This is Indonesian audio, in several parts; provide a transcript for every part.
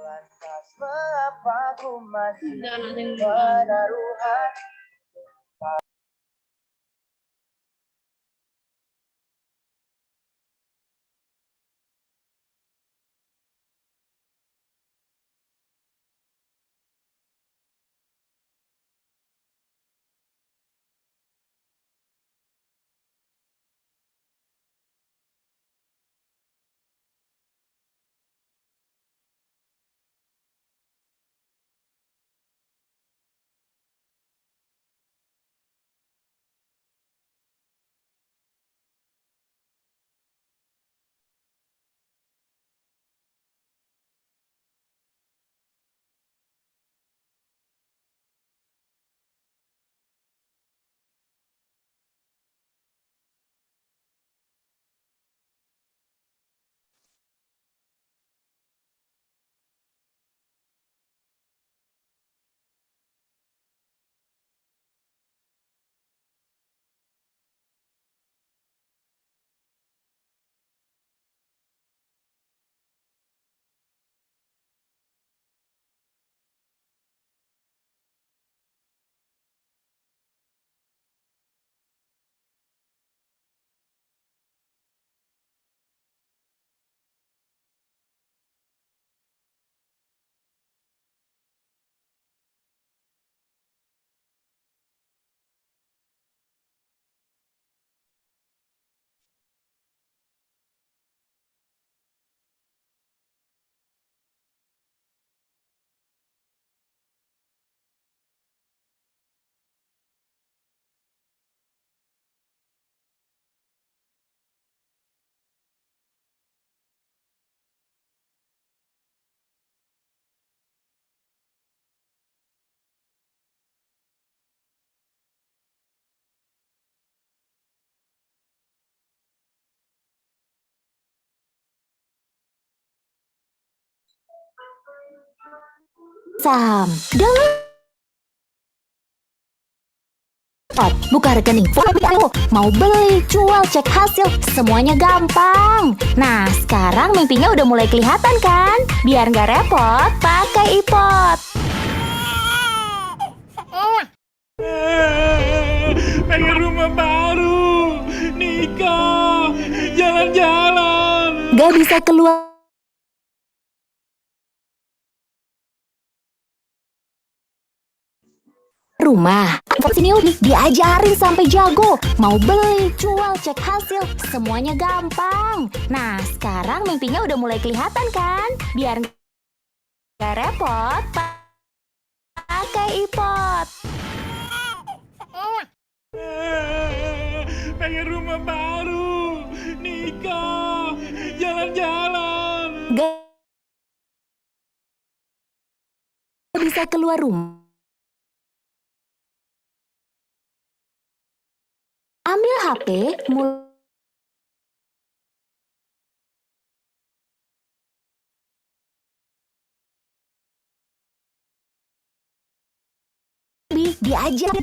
Lantas mengapa ku masih Jangan yang menaruh hati. Saham. Buka rekening. Mau beli, jual, cek hasil, semuanya gampang. Nah, sekarang mimpinya udah mulai kelihatan kan? Biar nggak repot, pakai iPod. Pengen rumah baru, nikah, jalan-jalan. Nggak bisa keluar rumah. Sini udah diajarin sampai jago. Mau beli, jual, cek hasil, semuanya gampang. Nah, sekarang mimpinya udah mulai kelihatan kan? Biar nggak repot, pakai iPod. Pengen rumah baru, nikah, jalan-jalan. Nggak bisa keluar rumah. Ambil HP, diajar.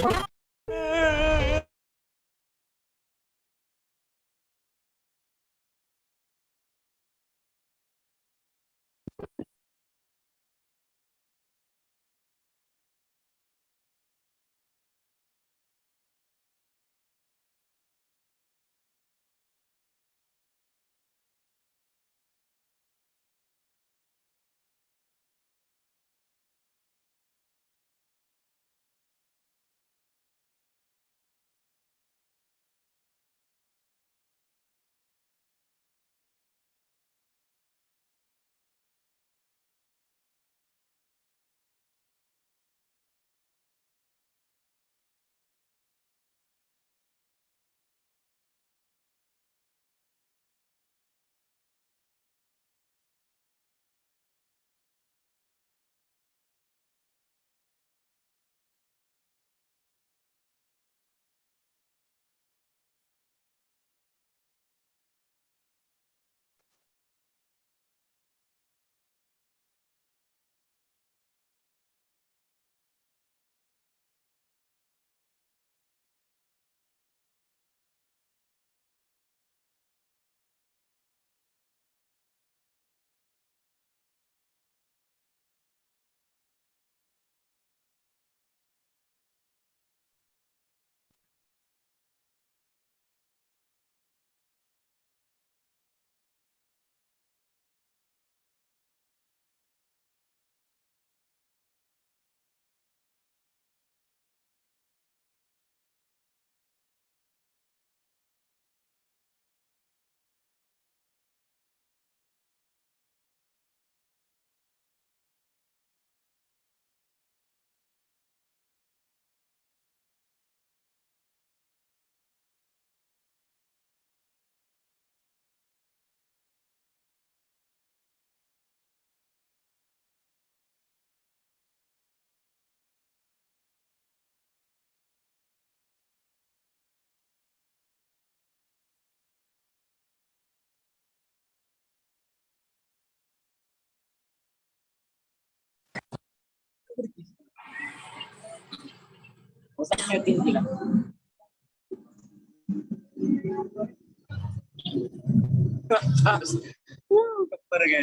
Pergi.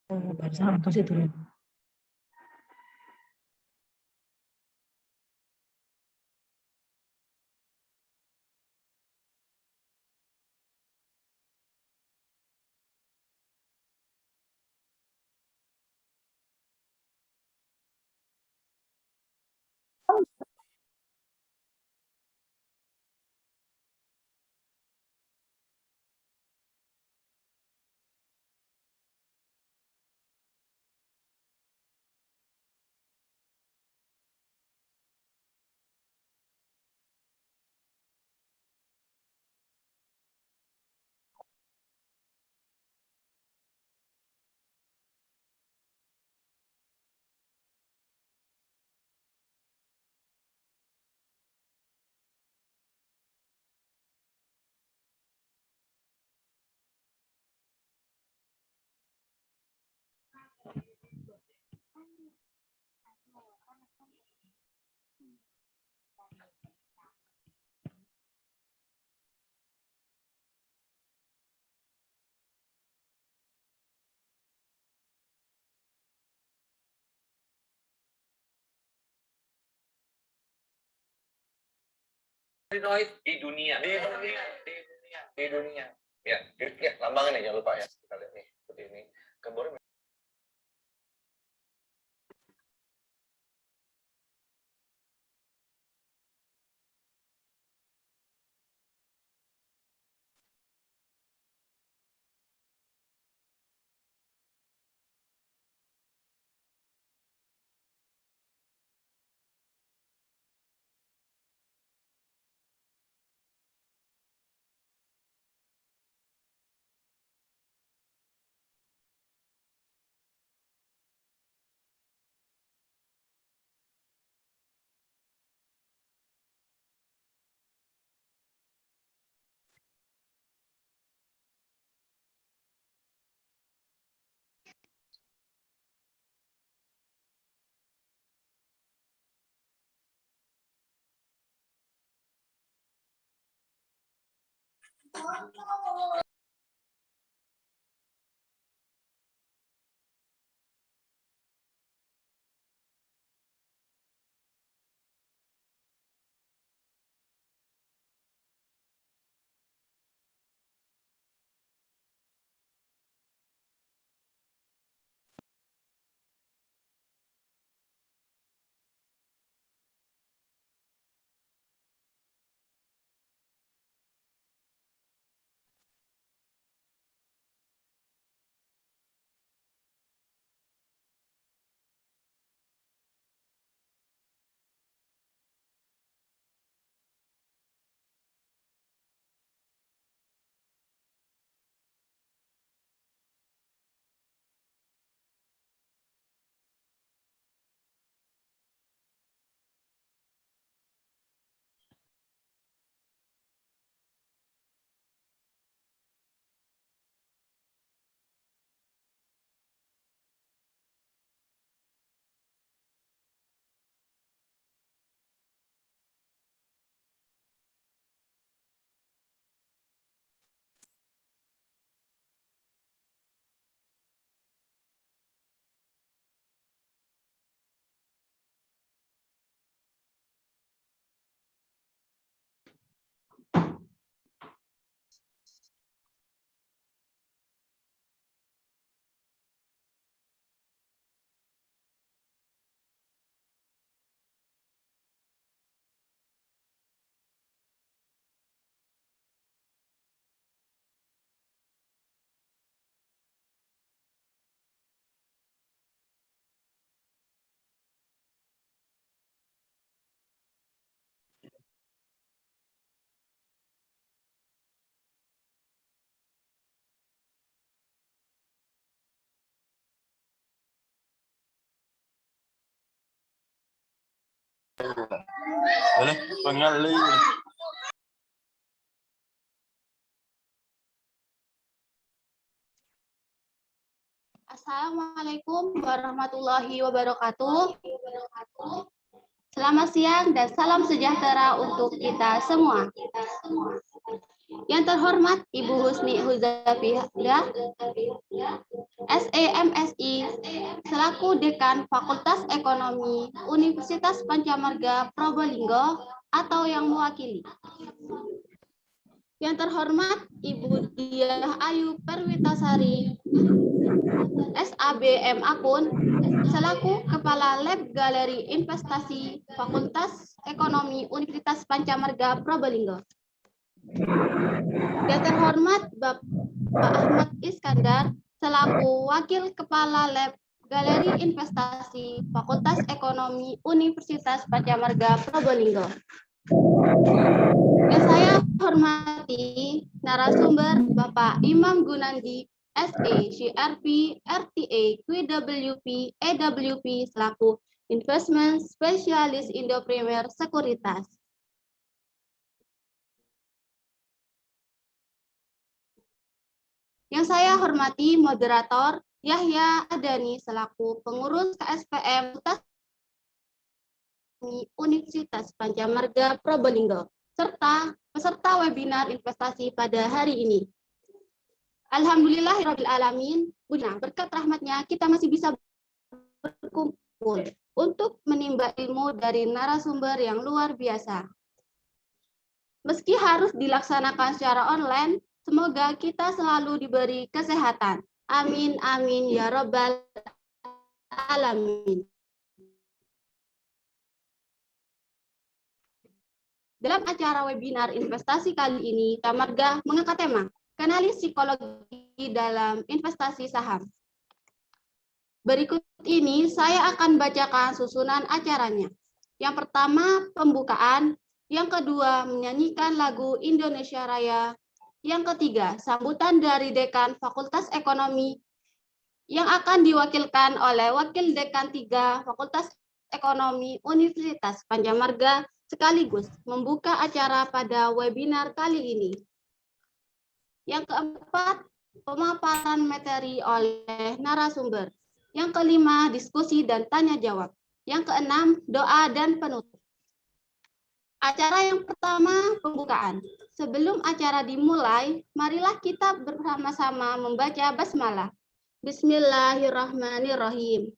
Barusan ongkosnya turun. Noise di dunia. Ya, lambangnya jangan lupa ya. Kita lihat nih seperti ini. Gambarnya Boleh pengali. Assalamualaikum warahmatullahi wabarakatuh. Selamat siang dan salam sejahtera untuk kita semua. Yang terhormat Ibu Husni Huzafiah, SEMSI, selaku Dekan Fakultas Ekonomi Universitas Pancamarga Probolinggo atau yang mewakili. Yang terhormat Ibu Diah Ayu Perwitasari, SABM Akun, selaku Kepala Lab Galeri Investasi Fakultas Ekonomi Universitas Pancamarga Probolinggo. Yang terhormat Bapak Ahmad Iskandar, selaku Wakil Kepala Lab Galeri Investasi Fakultas Ekonomi Universitas Pancamarga Probolinggo. Yang saya hormati narasumber Bapak Imam Gunandi, SE, CRP, RTA, QWP, EWP, selaku Investment Specialist Indo Premier Sekuritas. Yang saya hormati moderator Yahya Adani, selaku pengurus KSPM Universitas Pancamarga Probolinggo, serta peserta webinar investasi pada hari ini. Alhamdulillahirrahmanirrahim, berkat rahmatnya kita masih bisa berkumpul untuk menimba ilmu dari narasumber yang luar biasa. Meski harus dilaksanakan secara online, semoga kita selalu diberi kesehatan. Amin, amin, ya Rabbal Alamin. Dalam acara webinar investasi kali ini, Tamarga mengangkat tema kenali psikologi dalam investasi saham. Berikut ini saya akan bacakan susunan acaranya. Yang pertama, pembukaan. Yang kedua, menyanyikan lagu Indonesia Raya. Yang ketiga, sambutan dari Dekan Fakultas Ekonomi yang akan diwakilkan oleh Wakil Dekan 3 Fakultas Ekonomi Universitas Pancamarga sekaligus membuka acara pada webinar kali ini. Yang keempat, pemaparan materi oleh narasumber. Yang kelima, diskusi dan tanya jawab. Yang keenam, doa dan penutup. Acara yang pertama, pembukaan. Sebelum acara dimulai, marilah kita bersama-sama membaca basmalah. Bismillahirrahmanirrahim.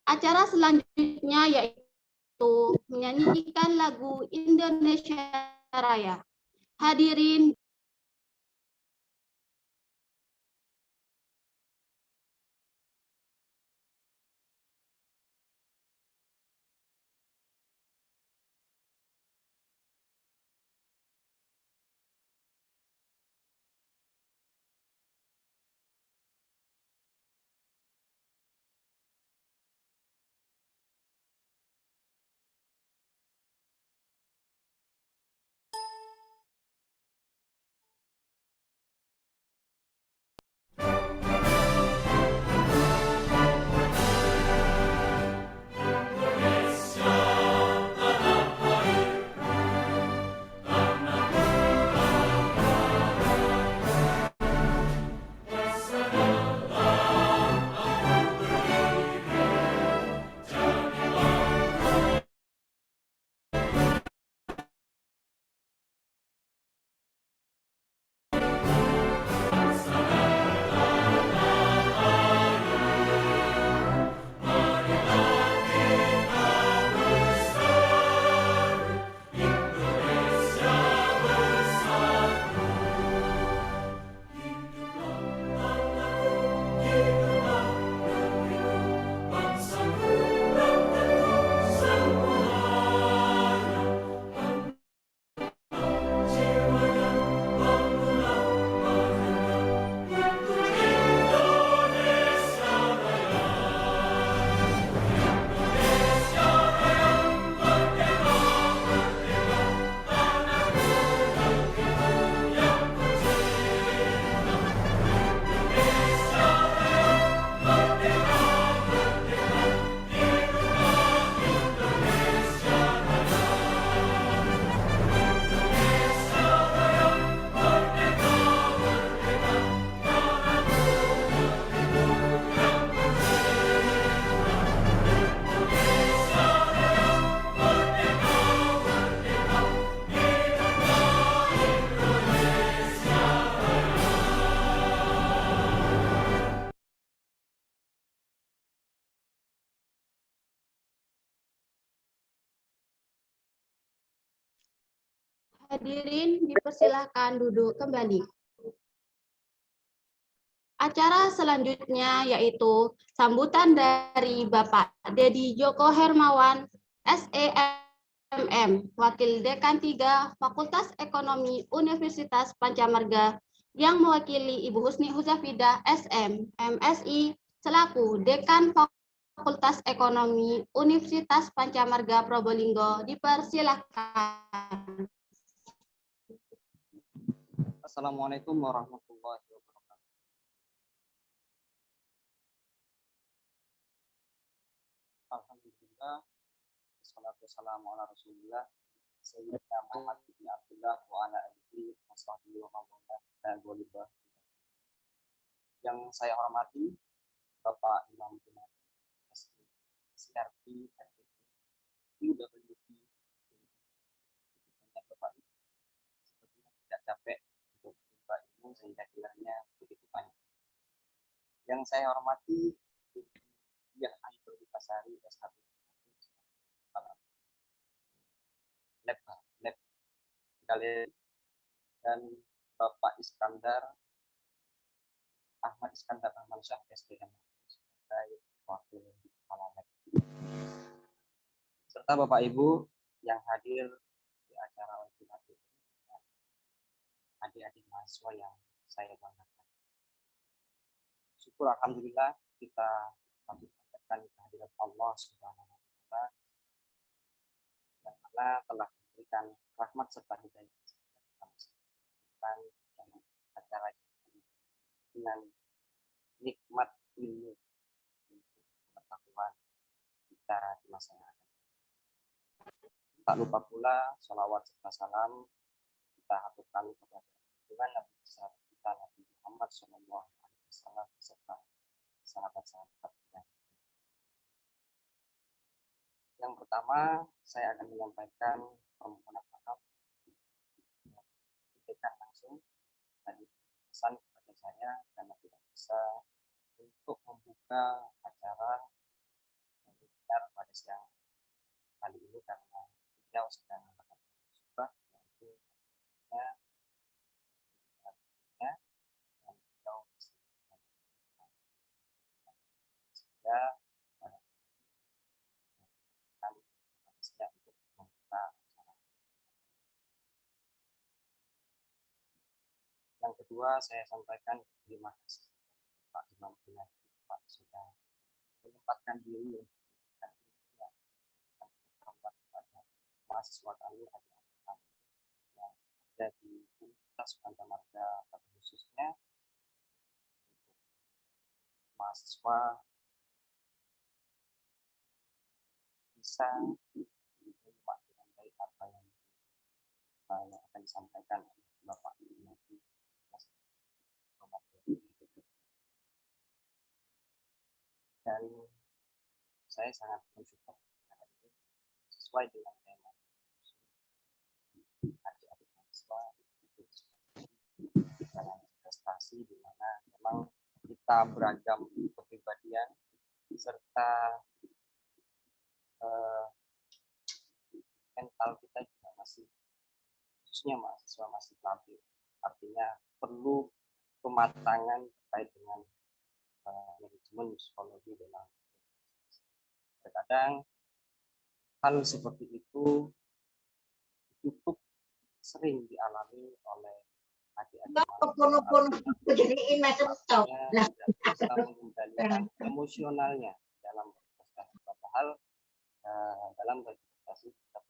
Acara selanjutnya yaitu menyanyikan lagu Indonesia Raya. Hadirin Hadirin dipersilahkan duduk kembali. Acara selanjutnya yaitu sambutan dari Bapak Dedi Joko Hermawan, SEMM, Wakil Dekan 3 Fakultas Ekonomi Universitas Pancamarga, yang mewakili Ibu Husni Huzafidah, SM, MSI, selaku Dekan Fakultas Ekonomi Universitas Pancamarga Probolinggo. Dipersilahkan. Assalamualaikum warahmatullahi wabarakatuh. Alhamdulillah, wassalatu wassalamu ala Rasulillah, Sayyidina Muhammad bin Abdullah wa ala alihi wa sahbihi wa man wala. Yang saya hormati Bapak Imam Junadi, SRP, UWP, Bapak Ibu, sepertinya tidak capek untuk Bapak Ibu sehingga kiranya begitu banyak. Yang saya hormati ya Aidul Pasari S1 lab kalian dan Bapak Ahmad Iskandar Ahmad Syah SDM sebagai wakil kepala lab, serta Bapak Ibu yang hadir di acara webinar ini, adik-adik mahasiswa yang saya banggakan. Syukur alhamdulillah kita patut mengucapkan kehadiran Allah Subhanahu wa taala yang mana telah memberikan rahmat serta hidayah dalam acara ini dengan nikmat ilmu untuk pengetahuan kita di masa yang akan. Tak lupa pula sholawat serta salam kita haturkan kepada junjungan Nabi besar kita Nabi Muhammad SAW beserta sahabat-sahabatnya. Yang pertama, saya akan menyampaikan permohonan maaf berikan langsung tadi pesan kepada saya karena tidak bisa untuk membuka acara webinar pada siang kali ini karena beliau sedang melakukan musibah yaitu dan beliau sehingga untuk membuka acara. Yang kedua, saya sampaikan terima kasih Pak Imam Junadi, Pak sudah menyempatkan diri untuk kepada mahasiswa kami yang ada di Universitas Pancamarga pada khususnya mahasiswa bisa menyimak dengan baik apa yang akan disampaikan oleh Bapak Junadi. Dan saya sangat bersyukur sesuai dengan tema adik-adik mahasiswa dalam investasi di mana memang kita beragam kepribadian serta mental kita juga masih, khususnya mahasiswa masih labil, artinya perlu pematangan terkait dengan manajemen psikologi dalam. Terkadang hal seperti itu cukup sering dialami oleh adik-adik mahasiswa yang tidak bisa mengendalikan emosionalnya dalam berprestasi. Padahal dalam berprestasi kita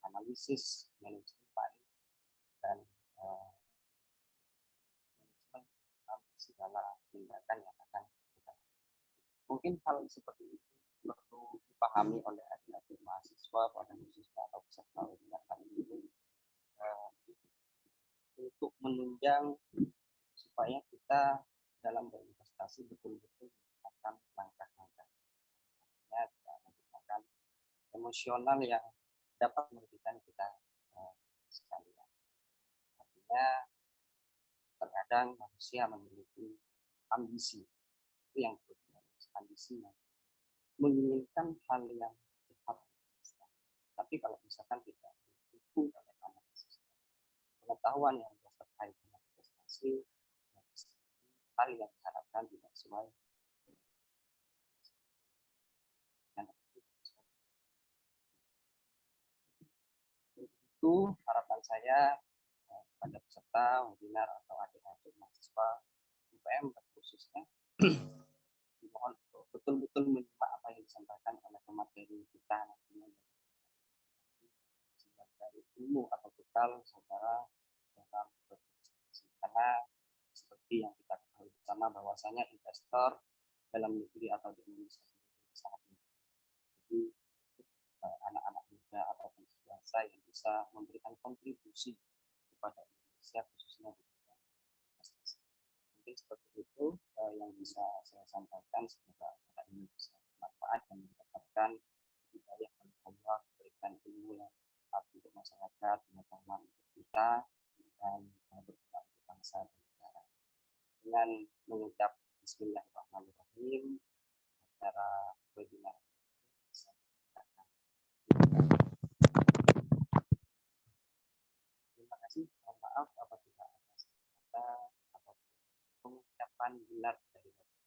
analisis manajemen dan manajemen segala tindakan yang akan kita. Mungkin hal seperti itu perlu dipahami oleh adik-adik mahasiswa pada khususnya atau peserta webinar kali ini untuk menunjang supaya kita dalam berinvestasi betul-betul menggunakan langkah-langkah menggunakan emosional yang dapat merugikan kita sekalian. Artinya terkadang manusia memiliki ambisi, itu yang berarti ambisi menginginkan hal yang cepat, tapi kalau misalkan tidak didukung oleh anak pengetahuan yang terkait dengan investasi hal yang diharapkan tidak sesuai dengan itu. Harapan saya pada peserta webinar atau adik-adik mahasiswa UPM khususnya mohon betul-betul menyimak apa yang disampaikan oleh pemateri kita nantinya sebagai ilmu atau bekal saudara dalam berinvestasi, karena seperti yang kita ketahui bersama bahwasanya investor dalam negeri atau di Indonesia sangat mudah. Jadi anak-anak muda atau dewasa yang bisa memberikan kontribusi kepada Indonesia khususnya di bidang investasi. Mungkin seperti itu yang bisa saya sampaikan. Semoga kita ini bisa bermanfaat dan mendapatkan hidayah oleh Allah, memberikan ilmu yang untuk masyarakat, pengetahuan untuk kita, dan berguna untuk bangsa dan negara. Dengan mengucap Bismillahirrahmanirrahim, acara webinar bisa dilakukan. Terima kasih. Mohon maaf apabila ada kata atau pengucapan benar dari Bapak.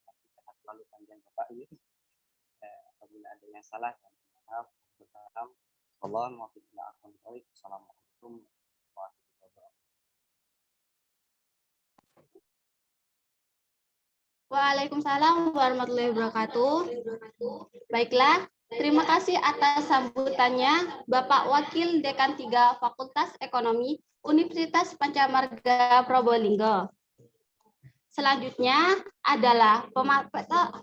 Karena terlalu panjang Bapak ini. Apabila ada yang salah, dan maaf. Assalamualaikum warahmatullahi wabarakatuh. Waalaikumsalam warahmatullahi wabarakatuh. Baiklah, terima kasih atas sambutannya Bapak Wakil Dekan 3 Fakultas Ekonomi Universitas Pancamarga Probolinggo. Selanjutnya adalah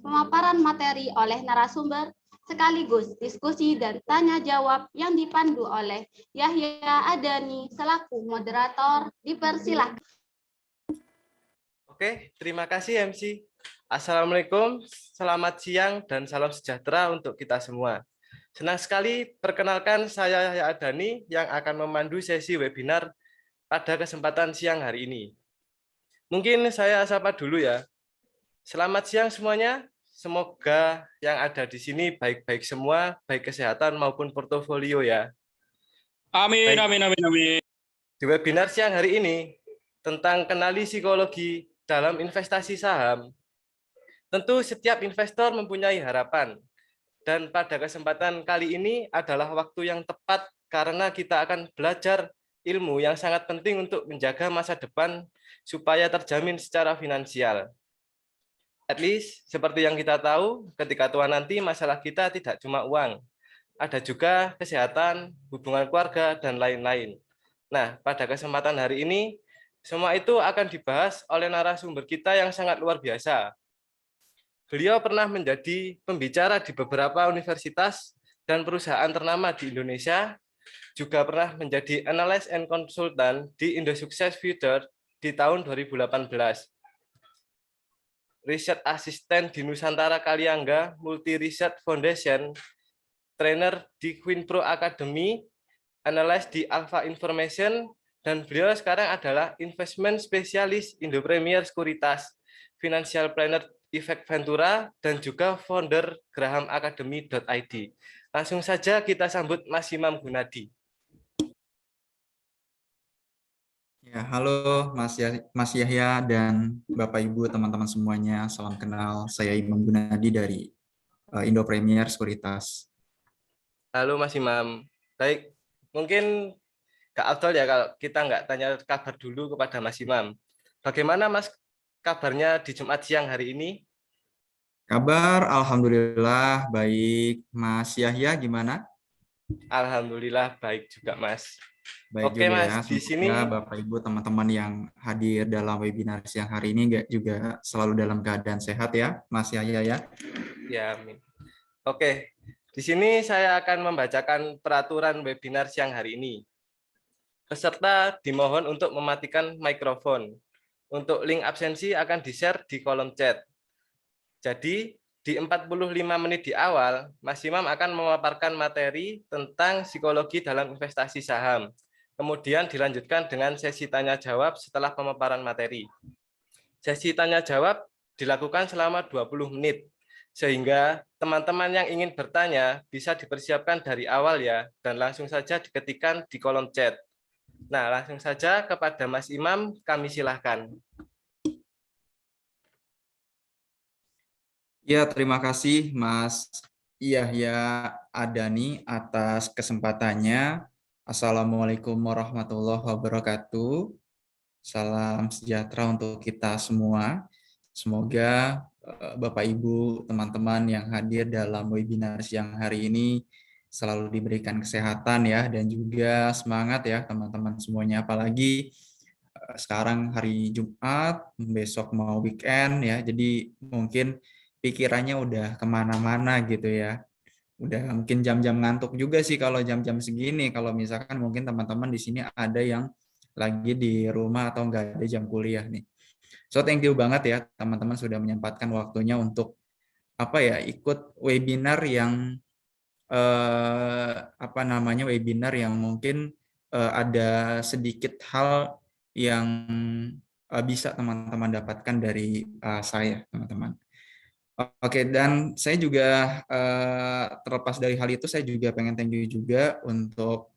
pemaparan materi oleh narasumber sekaligus diskusi dan tanya jawab yang dipandu oleh Yahya Adani selaku moderator. Dipersilakan. Oke, terima kasih MC. Assalamualaikum, selamat siang dan salam sejahtera untuk kita semua. Senang sekali perkenalkan saya Yahya Adani yang akan memandu sesi webinar pada kesempatan siang hari ini. Mungkin saya sapa dulu ya. Selamat siang semuanya. Semoga yang ada di sini baik-baik semua, baik kesehatan maupun portofolio ya. Amin, Baik. amin, amin, amin. Di webinar siang hari ini tentang kenali psikologi dalam investasi saham. Tentu setiap investor mempunyai harapan. Dan pada kesempatan kali ini adalah waktu yang tepat karena kita akan belajar ilmu yang sangat penting untuk menjaga masa depan supaya terjamin secara finansial. At least, seperti yang kita tahu, ketika tua nanti masalah kita tidak cuma uang. Ada juga kesehatan, hubungan keluarga, dan lain-lain. Nah, pada kesempatan hari ini, semua itu akan dibahas oleh narasumber kita yang sangat luar biasa. Beliau pernah menjadi pembicara di beberapa universitas dan perusahaan ternama di Indonesia, juga pernah menjadi analis and consultant di Indo Success Future di tahun 2018. Riset Asisten di Nusantara Kaliangga Multi Research Foundation, trainer di Queen Pro Academy, analis di Alpha Information, dan beliau sekarang adalah investment specialist Indo Premier Sekuritas, financial planner Effect Ventura, dan juga founder grahamacademy.id. Langsung saja kita sambut Mas Imam Gunadi. Ya, halo Mas Yahya dan Bapak Ibu teman-teman semuanya, salam kenal. Saya Imam Gunadi dari Indo Premier Sekuritas. Halo Mas Imam. Baik, mungkin Kak Abdul ya kalau kita nggak tanya kabar dulu kepada Mas Imam. Bagaimana Mas kabarnya di Jumat siang hari ini? Kabar Alhamdulillah baik. Mas Yahya gimana? Alhamdulillah baik juga Mas. Baik. Oke juga Mas, ya. di sini Bapak Ibu teman-teman yang hadir dalam webinar siang hari ini juga selalu dalam keadaan sehat ya, Mas Yahya ya. Ya, amin. Oke, di sini saya akan membacakan peraturan webinar siang hari ini. Peserta dimohon untuk mematikan mikrofon. Untuk link absensi akan di-share di kolom chat. Jadi, di 45 menit di awal, Mas Imam akan memaparkan materi tentang psikologi dalam investasi saham. Kemudian dilanjutkan dengan sesi tanya-jawab setelah pemaparan materi. Sesi tanya-jawab dilakukan selama 20 menit, sehingga teman-teman yang ingin bertanya bisa dipersiapkan dari awal ya, dan langsung saja diketikkan di kolom chat. Nah, langsung saja kepada Mas Imam, kami silahkan. Ya, terima kasih Mas Yahya Adani atas kesempatannya. Assalamualaikum warahmatullahi wabarakatuh. Salam sejahtera untuk kita semua. Semoga Bapak Ibu, teman-teman yang hadir dalam webinar siang hari ini selalu diberikan kesehatan ya, dan juga semangat ya teman-teman semuanya. Apalagi sekarang hari Jumat, besok mau weekend ya, jadi mungkin pikirannya udah kemana-mana gitu ya. Udah mungkin jam-jam ngantuk juga sih kalau jam-jam segini. Kalau misalkan mungkin teman-teman di sini ada yang lagi di rumah atau nggak ada jam kuliah nih. So thank you banget ya teman-teman sudah menyempatkan waktunya untuk ikut webinar yang webinar yang mungkin ada sedikit hal yang bisa teman-teman dapatkan dari saya, teman-teman. Oke, dan saya juga terlepas dari hal itu, saya juga pengen thank you juga untuk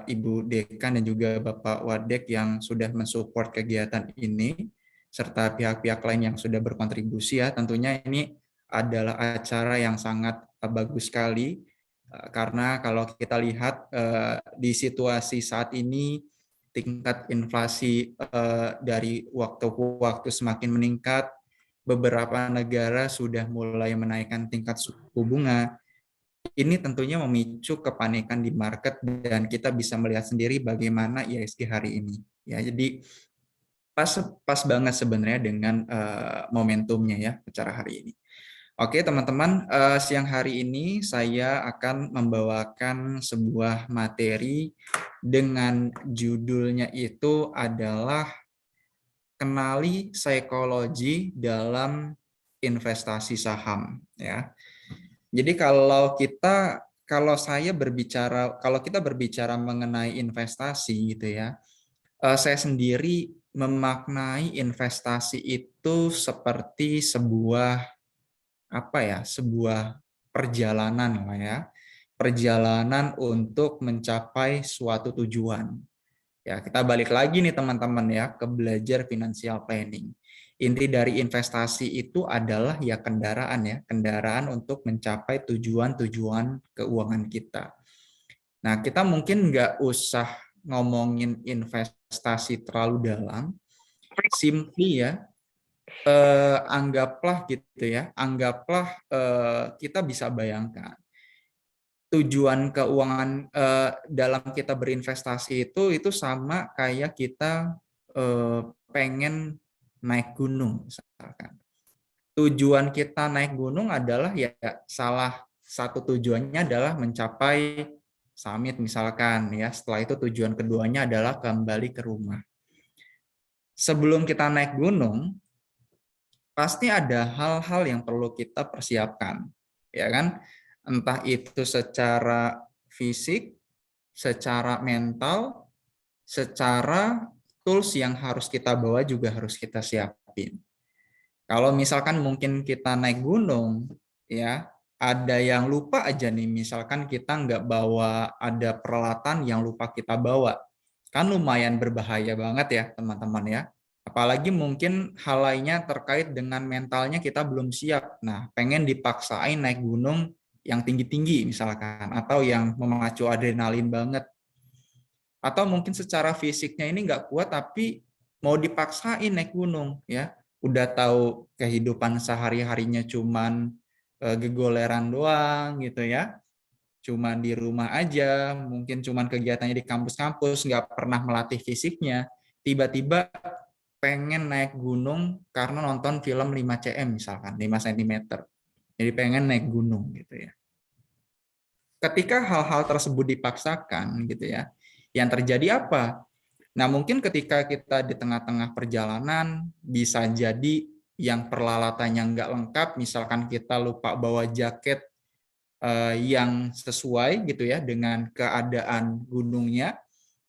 Ibu Dekan dan juga Bapak Wadek yang sudah mensupport kegiatan ini, serta pihak-pihak lain yang sudah berkontribusi ya. Tentunya ini adalah acara yang sangat bagus sekali, karena kalau kita lihat di situasi saat ini, tingkat inflasi dari waktu ke waktu semakin meningkat, beberapa negara sudah mulai menaikkan tingkat suku bunga. Ini tentunya memicu kepanikan di market dan kita bisa melihat sendiri bagaimana IHSG hari ini. Ya, jadi pas banget sebenarnya dengan momentumnya ya acara hari ini. Oke teman-teman, siang hari ini saya akan membawakan sebuah materi dengan judulnya itu adalah kenali psikologi dalam investasi saham ya. Jadi kalau kita berbicara mengenai investasi gitu ya, saya sendiri memaknai investasi itu seperti sebuah perjalanan lah ya. Perjalanan untuk mencapai suatu tujuan. Ya, kita balik lagi nih teman-teman ya ke belajar financial planning. Inti dari investasi itu adalah ya kendaraan untuk mencapai tujuan-tujuan keuangan kita. Nah, kita mungkin nggak usah ngomongin investasi terlalu dalam, simply ya, anggaplah kita bisa bayangkan tujuan keuangan dalam kita berinvestasi itu sama kayak kita pengen naik gunung misalkan. Tujuan kita naik gunung adalah ya salah satu tujuannya adalah mencapai summit misalkan ya. Setelah itu tujuan keduanya adalah kembali ke rumah. Sebelum kita naik gunung pasti ada hal-hal yang perlu kita persiapkan, ya kan? Entah itu secara fisik, secara mental, secara tools yang harus kita bawa juga harus kita siapin. Kalau misalkan mungkin kita naik gunung, ya ada yang lupa aja nih, misalkan kita nggak bawa, ada peralatan yang lupa kita bawa, kan lumayan berbahaya banget ya teman-teman ya. Apalagi mungkin hal lainnya terkait dengan mentalnya kita belum siap. Nah, pengen dipaksain naik gunung yang tinggi-tinggi misalkan, atau yang memacu adrenalin banget. Atau mungkin secara fisiknya ini nggak kuat tapi mau dipaksain naik gunung ya. Udah tahu kehidupan sehari-harinya cuman gegoleran doang gitu ya. Cuman di rumah aja, mungkin cuman kegiatannya di kampus-kampus, nggak pernah melatih fisiknya. Tiba-tiba pengen naik gunung karena nonton film 5 cm misalkan, 5 cm. Jadi pengen naik gunung gitu ya. Ketika hal-hal tersebut dipaksakan gitu ya, yang terjadi apa? Nah, mungkin ketika kita di tengah-tengah perjalanan bisa jadi yang peralatannya nggak lengkap, misalkan kita lupa bawa jaket yang sesuai gitu ya dengan keadaan gunungnya,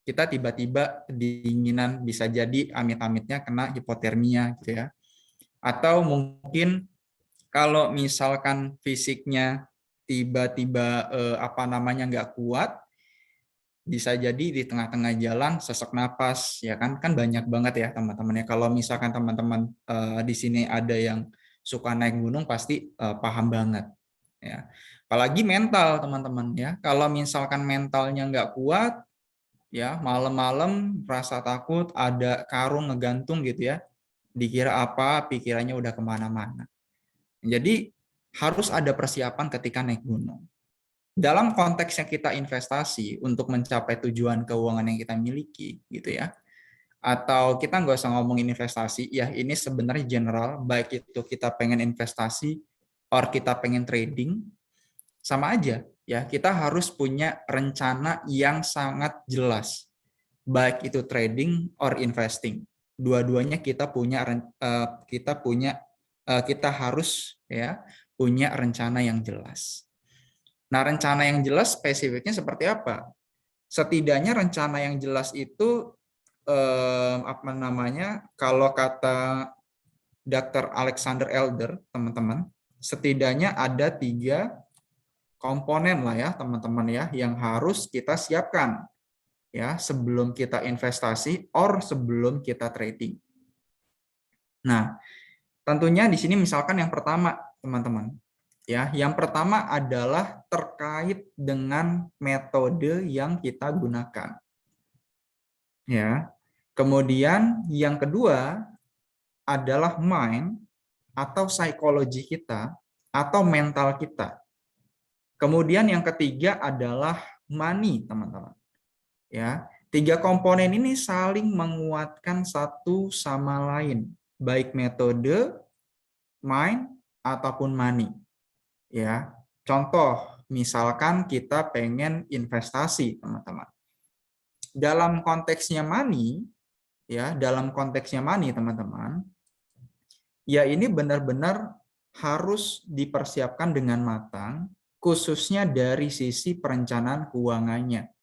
kita tiba-tiba kedinginan, bisa jadi amit-amitnya kena hipotermia gitu ya. Atau mungkin kalau misalkan fisiknya tiba-tiba nggak kuat, bisa jadi di tengah-tengah jalan sesak napas, ya kan banyak banget ya teman-teman ya. Kalau misalkan teman-teman di sini ada yang suka naik gunung pasti paham banget ya. Apalagi mental teman-teman ya. Kalau misalkan mentalnya nggak kuat ya, malam-malam rasa takut, ada karung ngegantung gitu ya, dikira apa, pikirannya udah kemana-mana. Jadi harus ada persiapan ketika naik gunung. Dalam konteksnya kita investasi untuk mencapai tujuan keuangan yang kita miliki, gitu ya. Atau kita nggak usah ngomongin investasi, ya ini sebenarnya general, baik itu kita pengen investasi, or kita pengen trading, sama aja. Ya, kita harus punya rencana yang sangat jelas, baik itu trading or investing. Dua-duanya kita harus ya punya rencana yang jelas. Nah, rencana yang jelas spesifiknya seperti apa? Setidaknya rencana yang jelas itu kalau kata Dr. Alexander Elder, teman-teman, setidaknya ada 3 komponen lah ya, teman-teman ya, yang harus kita siapkan ya sebelum kita investasi or sebelum kita trading. Nah, tentunya di sini misalkan yang pertama, teman-teman. Ya, yang pertama adalah terkait dengan metode yang kita gunakan. Ya. Kemudian yang kedua adalah mind atau psikologi kita atau mental kita. Kemudian yang ketiga adalah money, teman-teman. Ya, 3 komponen ini saling menguatkan satu sama lain, baik metode, mind ataupun money. Ya, contoh misalkan kita pengen investasi, teman-teman. Dalam konteksnya money, ya, teman-teman, ya ini benar-benar harus dipersiapkan dengan matang, khususnya dari sisi perencanaan keuangannya.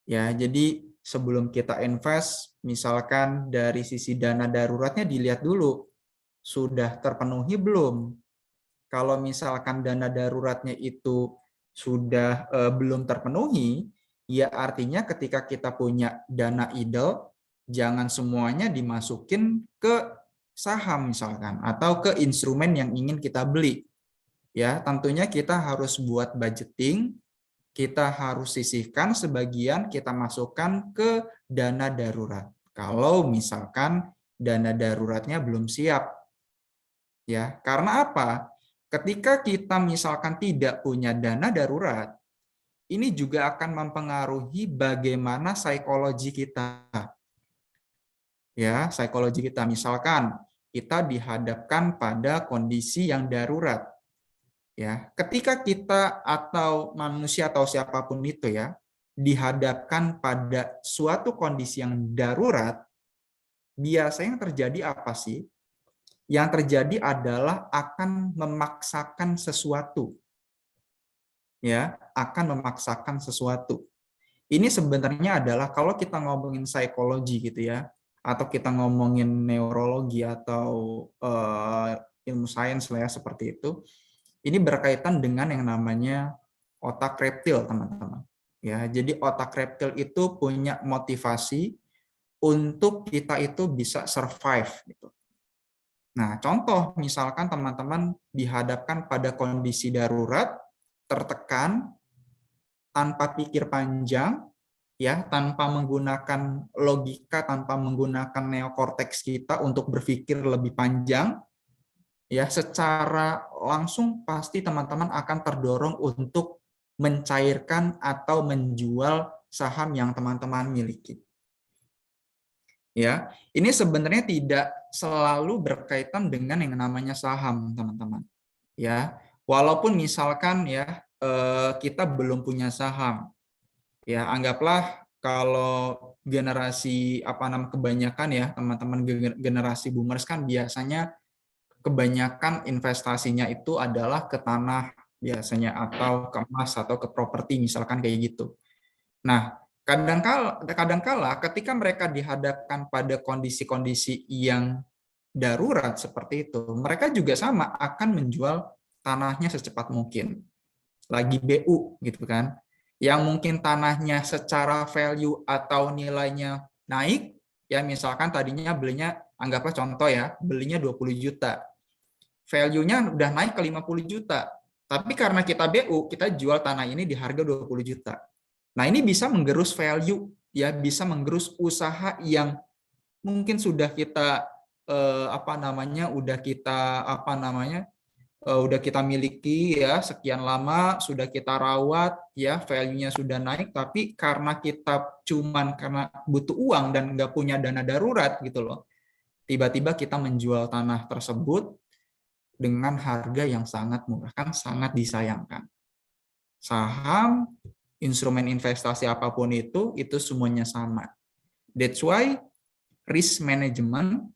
Ya, jadi sebelum kita invest, misalkan dari sisi dana daruratnya dilihat dulu, sudah terpenuhi belum? Kalau misalkan dana daruratnya itu sudah belum terpenuhi, ya artinya ketika kita punya dana idle, jangan semuanya dimasukin ke saham misalkan, atau ke instrumen yang ingin kita beli. Ya, tentunya kita harus buat budgeting, kita harus sisihkan sebagian, kita masukkan ke dana darurat. Kalau misalkan dana daruratnya belum siap. Ya, karena apa? Ketika kita misalkan tidak punya dana darurat, ini juga akan mempengaruhi bagaimana psikologi kita. Ya, psikologi kita misalkan kita dihadapkan pada kondisi yang darurat. Ya, ketika kita atau manusia atau siapapun itu ya dihadapkan pada suatu kondisi yang darurat, biasanya yang terjadi apa sih? Yang terjadi adalah akan memaksakan sesuatu. Ya, akan memaksakan sesuatu. Ini sebenarnya adalah kalau kita ngomongin psikologi gitu ya, atau kita ngomongin neurologi atau ilmu sains lah ya seperti itu. Ini berkaitan dengan yang namanya otak reptil, teman-teman. Ya, jadi otak reptil itu punya motivasi untuk kita itu bisa survive gitu. Nah, contoh misalkan teman-teman dihadapkan pada kondisi darurat, tertekan, tanpa pikir panjang, ya, tanpa menggunakan logika, tanpa menggunakan neokorteks kita untuk berpikir lebih panjang, ya, secara langsung pasti teman-teman akan terdorong untuk mencairkan atau menjual saham yang teman-teman miliki. Ya, ini sebenarnya tidak selalu berkaitan dengan yang namanya saham, teman-teman. Ya, walaupun misalkan ya kita belum punya saham. Ya, anggaplah kalau generasi kebanyakan ya, teman-teman generasi boomers kan biasanya kebanyakan investasinya itu adalah ke tanah biasanya atau ke emas atau ke properti misalkan kayak gitu. Nah, kadangkala ketika mereka dihadapkan pada kondisi-kondisi yang darurat seperti itu, mereka juga sama akan menjual tanahnya secepat mungkin. Lagi BU gitu kan. yang mungkin tanahnya secara value atau nilainya naik, ya misalkan tadinya belinya, anggaplah contoh ya, belinya 20 juta. Value-nya udah naik ke 50 juta. Tapi karena kita BU, kita jual tanah ini di harga 20 juta. Nah, ini bisa menggerus value, ya bisa menggerus usaha yang mungkin sudah kita udah kita miliki ya sekian lama, sudah kita rawat ya, value-nya sudah naik, tapi karena kita karena butuh uang dan nggak punya dana darurat gitu loh, tiba-tiba kita menjual tanah tersebut dengan harga yang sangat murah, kan sangat disayangkan. Saham, instrumen investasi apapun itu semuanya sama. That's why risk management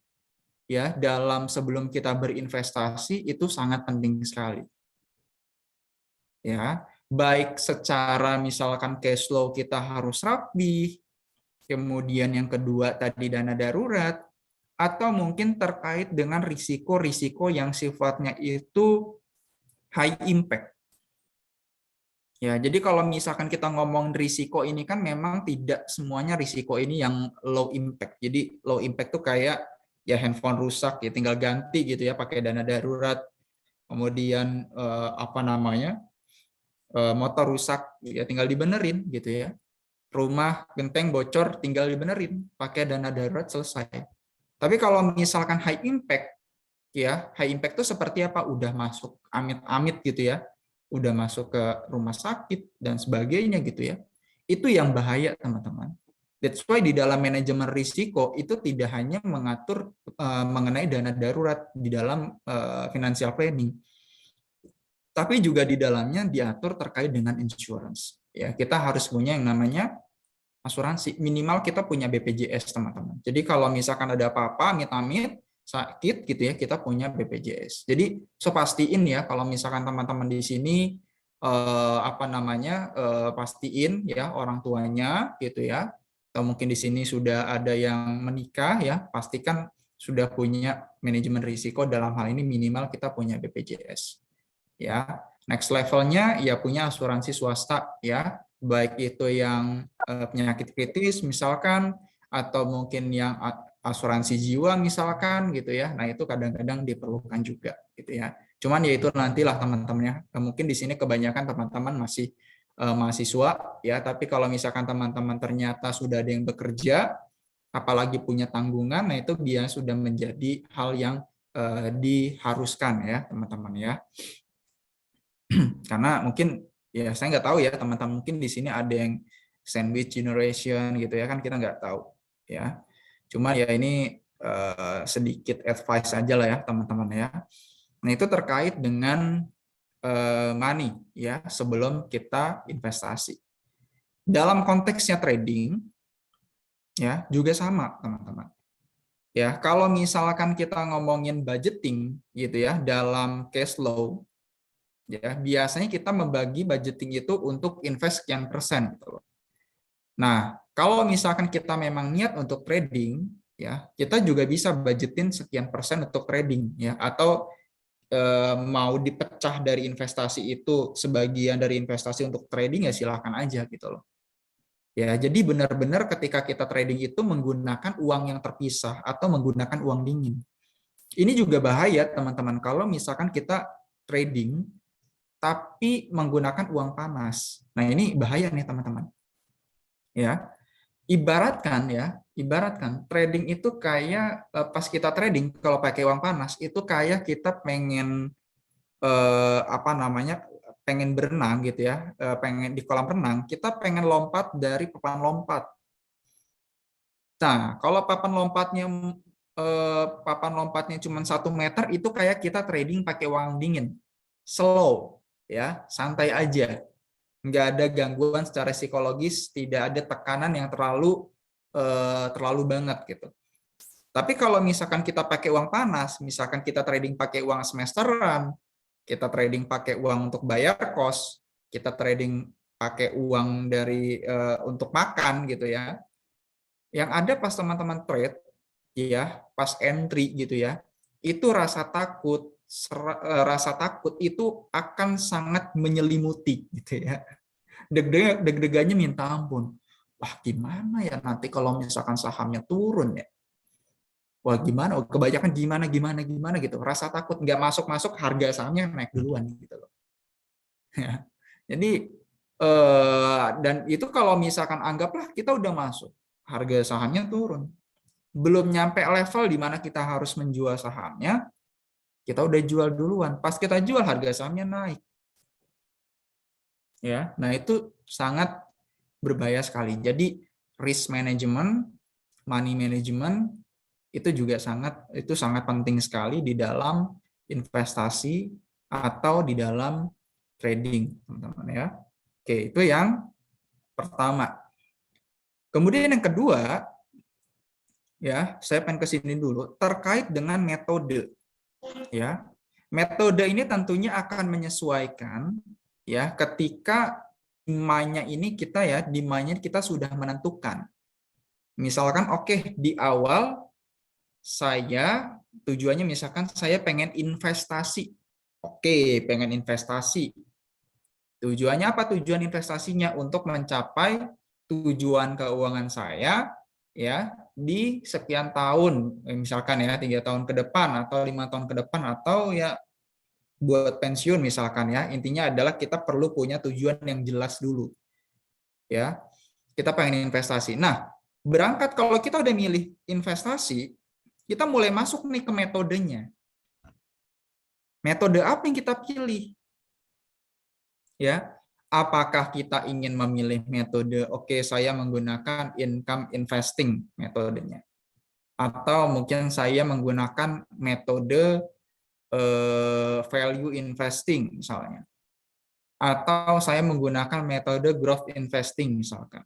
ya dalam sebelum kita berinvestasi itu sangat penting sekali. Ya, baik secara misalkan cash flow kita harus rapi, kemudian yang kedua tadi dana darurat, atau mungkin terkait dengan risiko-risiko yang sifatnya itu high impact. Ya, jadi kalau misalkan kita ngomong risiko ini kan memang tidak semuanya risiko ini yang low impact. Jadi low impact tuh kayak ya handphone rusak ya tinggal ganti gitu ya pakai dana darurat. Kemudian motor rusak ya tinggal dibenerin gitu ya. Rumah genteng bocor tinggal dibenerin pakai dana darurat selesai. Tapi kalau misalkan high impact, ya high impact itu seperti apa? Udah masuk amit-amit gitu ya, udah masuk ke rumah sakit dan sebagainya gitu ya. Itu yang bahaya teman-teman. That's why di dalam manajemen risiko itu tidak hanya mengatur mengenai dana darurat di dalam financial planning, tapi juga di dalamnya diatur terkait dengan insurance. Ya, kita harus punya yang namanya asuransi, minimal kita punya BPJS teman-teman. Jadi kalau misalkan ada apa-apa, amit-amit sakit gitu ya, kita punya BPJS. Jadi pastiin ya kalau misalkan teman-teman di sini pastiin ya orang tuanya gitu ya. Atau mungkin di sini sudah ada yang menikah ya, pastikan sudah punya manajemen risiko dalam hal ini minimal kita punya BPJS. Ya, next levelnya ya punya asuransi swasta ya. Baik itu yang penyakit kritis misalkan, atau mungkin yang asuransi jiwa misalkan gitu ya. Nah itu kadang-kadang diperlukan juga gitu ya. Cuman ya itu nantilah teman-temannya. Mungkin di sini kebanyakan teman-teman masih mahasiswa ya. Tapi kalau misalkan teman-teman ternyata sudah ada yang bekerja, apalagi punya tanggungan, nah itu biasanya sudah menjadi hal yang diharuskan ya teman-teman ya. Karena mungkin ya saya nggak tahu ya teman-teman, mungkin di sini ada yang sandwich generation gitu ya, kan kita nggak tahu ya. Cuma ya ini sedikit advice aja lah ya teman-teman ya. Nah itu terkait dengan money ya sebelum kita investasi. Dalam konteksnya trading ya juga sama teman-teman. Ya kalau misalkan kita ngomongin budgeting gitu ya dalam cash flow, ya biasanya kita membagi budgeting itu untuk invest sekian persen gitu loh. Nah, kalau misalkan kita memang niat untuk trading ya, kita juga bisa budgetin sekian persen untuk trading ya, atau mau dipecah dari investasi itu sebagian dari investasi untuk trading ya silakan aja gitu loh. Ya, jadi benar-benar ketika kita trading itu menggunakan uang yang terpisah atau menggunakan uang dingin. Ini juga bahaya teman-teman kalau misalkan kita trading tapi menggunakan uang panas. Nah, ini bahaya nih teman-teman. Ya. Ibaratkan trading itu kayak pas kita trading kalau pakai uang panas itu kayak kita pengen pengen berenang gitu ya, pengen di kolam renang, kita pengen lompat dari papan lompat. Nah, kalau papan lompatnya cuma 1 meter itu kayak kita trading pakai uang dingin. Slow. Ya, santai aja, nggak ada gangguan secara psikologis, tidak ada tekanan yang terlalu banget gitu. Tapi kalau misalkan kita pakai uang panas, misalkan kita trading pakai uang semesteran, kita trading pakai uang untuk bayar kos, kita trading pakai uang dari untuk makan gitu ya, yang ada pas teman-teman trade ya, pas entry gitu ya, itu rasa takut itu akan sangat menyelimuti gitu ya. Deg-degannya minta ampun. Wah, gimana ya nanti kalau misalkan sahamnya turun ya? Wah, gimana? Kebanyakan gimana gitu. Rasa takut nggak masuk harga sahamnya naik duluan gitu loh. Ya. Jadi dan itu kalau misalkan anggaplah kita udah masuk, harga sahamnya turun. Belum nyampe level di mana kita harus menjual sahamnya, kita udah jual duluan. Pas kita jual harga sahamnya naik. Ya, nah itu sangat berbahaya sekali. Jadi risk management, money management itu juga sangat penting sekali di dalam investasi atau di dalam trading, teman-teman ya. Oke, itu yang pertama. Kemudian yang kedua, ya, saya pengen ke sini dulu terkait dengan metode. Ya. Metode ini tentunya akan menyesuaikan ya ketika demandnya ini demandnya kita sudah menentukan. Misalkan di awal saya tujuannya misalkan saya pengen investasi. Pengen investasi. Tujuannya apa? Tujuan investasinya untuk mencapai tujuan keuangan saya ya di sekian tahun, misalkan ya 3 tahun ke depan atau 5 tahun ke depan atau ya buat pensiun misalkan ya. Intinya adalah kita perlu punya tujuan yang jelas dulu. Ya. Kita pengen investasi. Nah, berangkat kalau kita udah milih investasi, kita mulai masuk nih ke metodenya. Metode apa yang kita pilih? Ya, apakah kita ingin memilih metode saya menggunakan income investing metodenya, atau mungkin saya menggunakan metode value investing misalnya, atau saya menggunakan metode growth investing misalkan,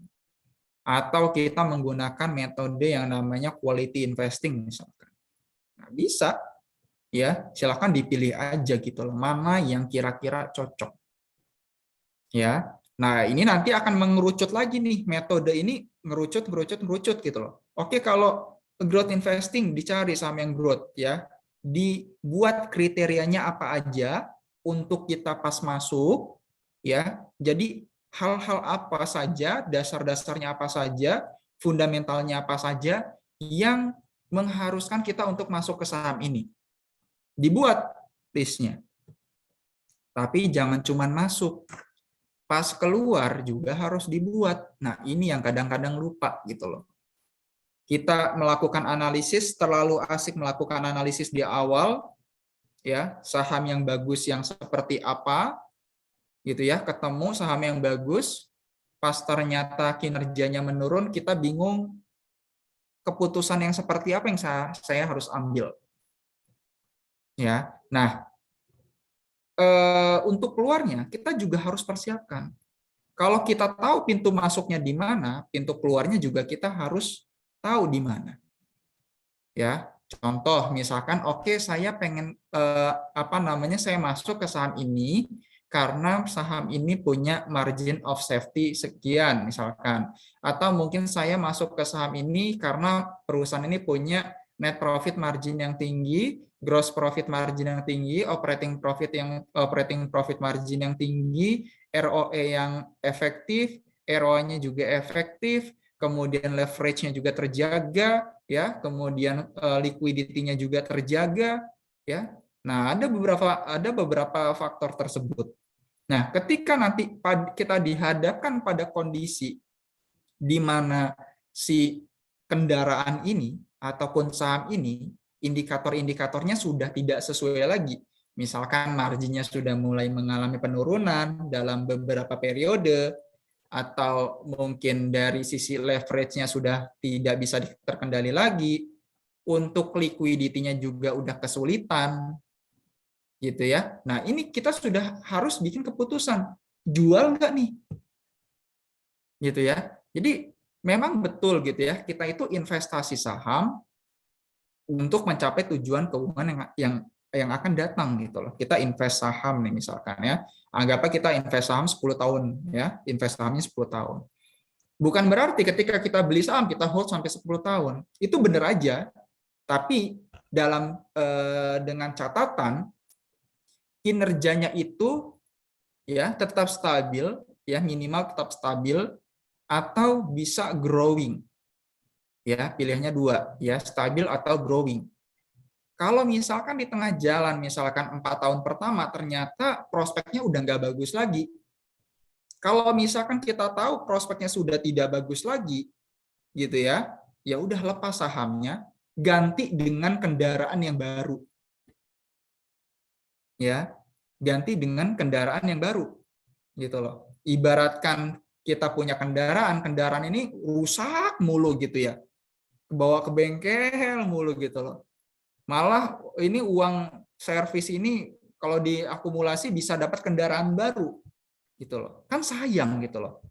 atau kita menggunakan metode yang namanya quality investing misalkan. Nah, bisa ya, silakan dipilih aja gitu loh, mana yang kira-kira cocok. Ya, nah ini nanti akan mengerucut lagi nih, metode ini ngerucut gitu loh. Kalau growth investing dicari saham yang growth ya, dibuat kriterianya apa aja untuk kita pas masuk ya. Jadi hal-hal apa saja, dasar-dasarnya apa saja, fundamentalnya apa saja yang mengharuskan kita untuk masuk ke saham ini. Dibuat listnya. Tapi jangan cuman masuk. Pas keluar juga harus dibuat. Nah, ini yang kadang-kadang lupa gitu loh. Kita melakukan analisis, terlalu asik melakukan analisis di awal, ya, saham yang bagus yang seperti apa, gitu ya, ketemu saham yang bagus, pas ternyata kinerjanya menurun, kita bingung keputusan yang seperti apa yang saya harus ambil. Ya, nah, untuk keluarnya kita juga harus persiapkan. Kalau kita tahu pintu masuknya di mana, pintu keluarnya juga kita harus tahu di mana. Ya, contoh misalkan saya pengen saya masuk ke saham ini karena saham ini punya margin of safety sekian misalkan, atau mungkin saya masuk ke saham ini karena perusahaan ini punya net profit margin yang tinggi, gross profit margin yang tinggi, operating profit margin yang tinggi, ROE yang efektif, ROA-nya juga efektif, kemudian leverage-nya juga terjaga, ya, kemudian liquidity-nya juga terjaga, ya. Nah, ada beberapa faktor tersebut. Nah, ketika nanti kita dihadapkan pada kondisi di mana si kendaraan ini ataupun saham ini indikator-indikatornya sudah tidak sesuai lagi. Misalkan marginnya sudah mulai mengalami penurunan dalam beberapa periode, atau mungkin dari sisi leverage-nya sudah tidak bisa terkendali lagi, untuk liquidity-nya juga udah kesulitan, gitu ya. Nah, ini kita sudah harus bikin keputusan, jual nggak nih? Gitu ya. Jadi memang betul gitu ya, kita itu investasi saham untuk mencapai tujuan keuangan yang akan datang gitu loh. Kita invest saham nih misalkan ya. Anggaplah kita invest saham 10 tahun ya, invest sahamnya 10 tahun. Bukan berarti ketika kita beli saham kita hold sampai 10 tahun. Itu benar aja. Tapi dengan catatan kinerjanya itu ya tetap stabil ya minimal tetap stabil, atau bisa growing. Ya, pilihannya 2, ya stabil atau growing. Kalau misalkan di tengah jalan, misalkan 4 tahun pertama, ternyata prospeknya udah nggak bagus lagi. Kalau misalkan kita tahu prospeknya sudah tidak bagus lagi, gitu ya, ya udah lepas sahamnya, ganti dengan kendaraan yang baru. Ya, ganti dengan kendaraan yang baru, gitu loh. Ibaratkan kita punya kendaraan ini rusak mulu gitu ya, bawa ke bengkel mulu gitu loh. Malah ini uang servis ini kalau diakumulasi bisa dapat kendaraan baru gitu loh. Kan sayang gitu loh.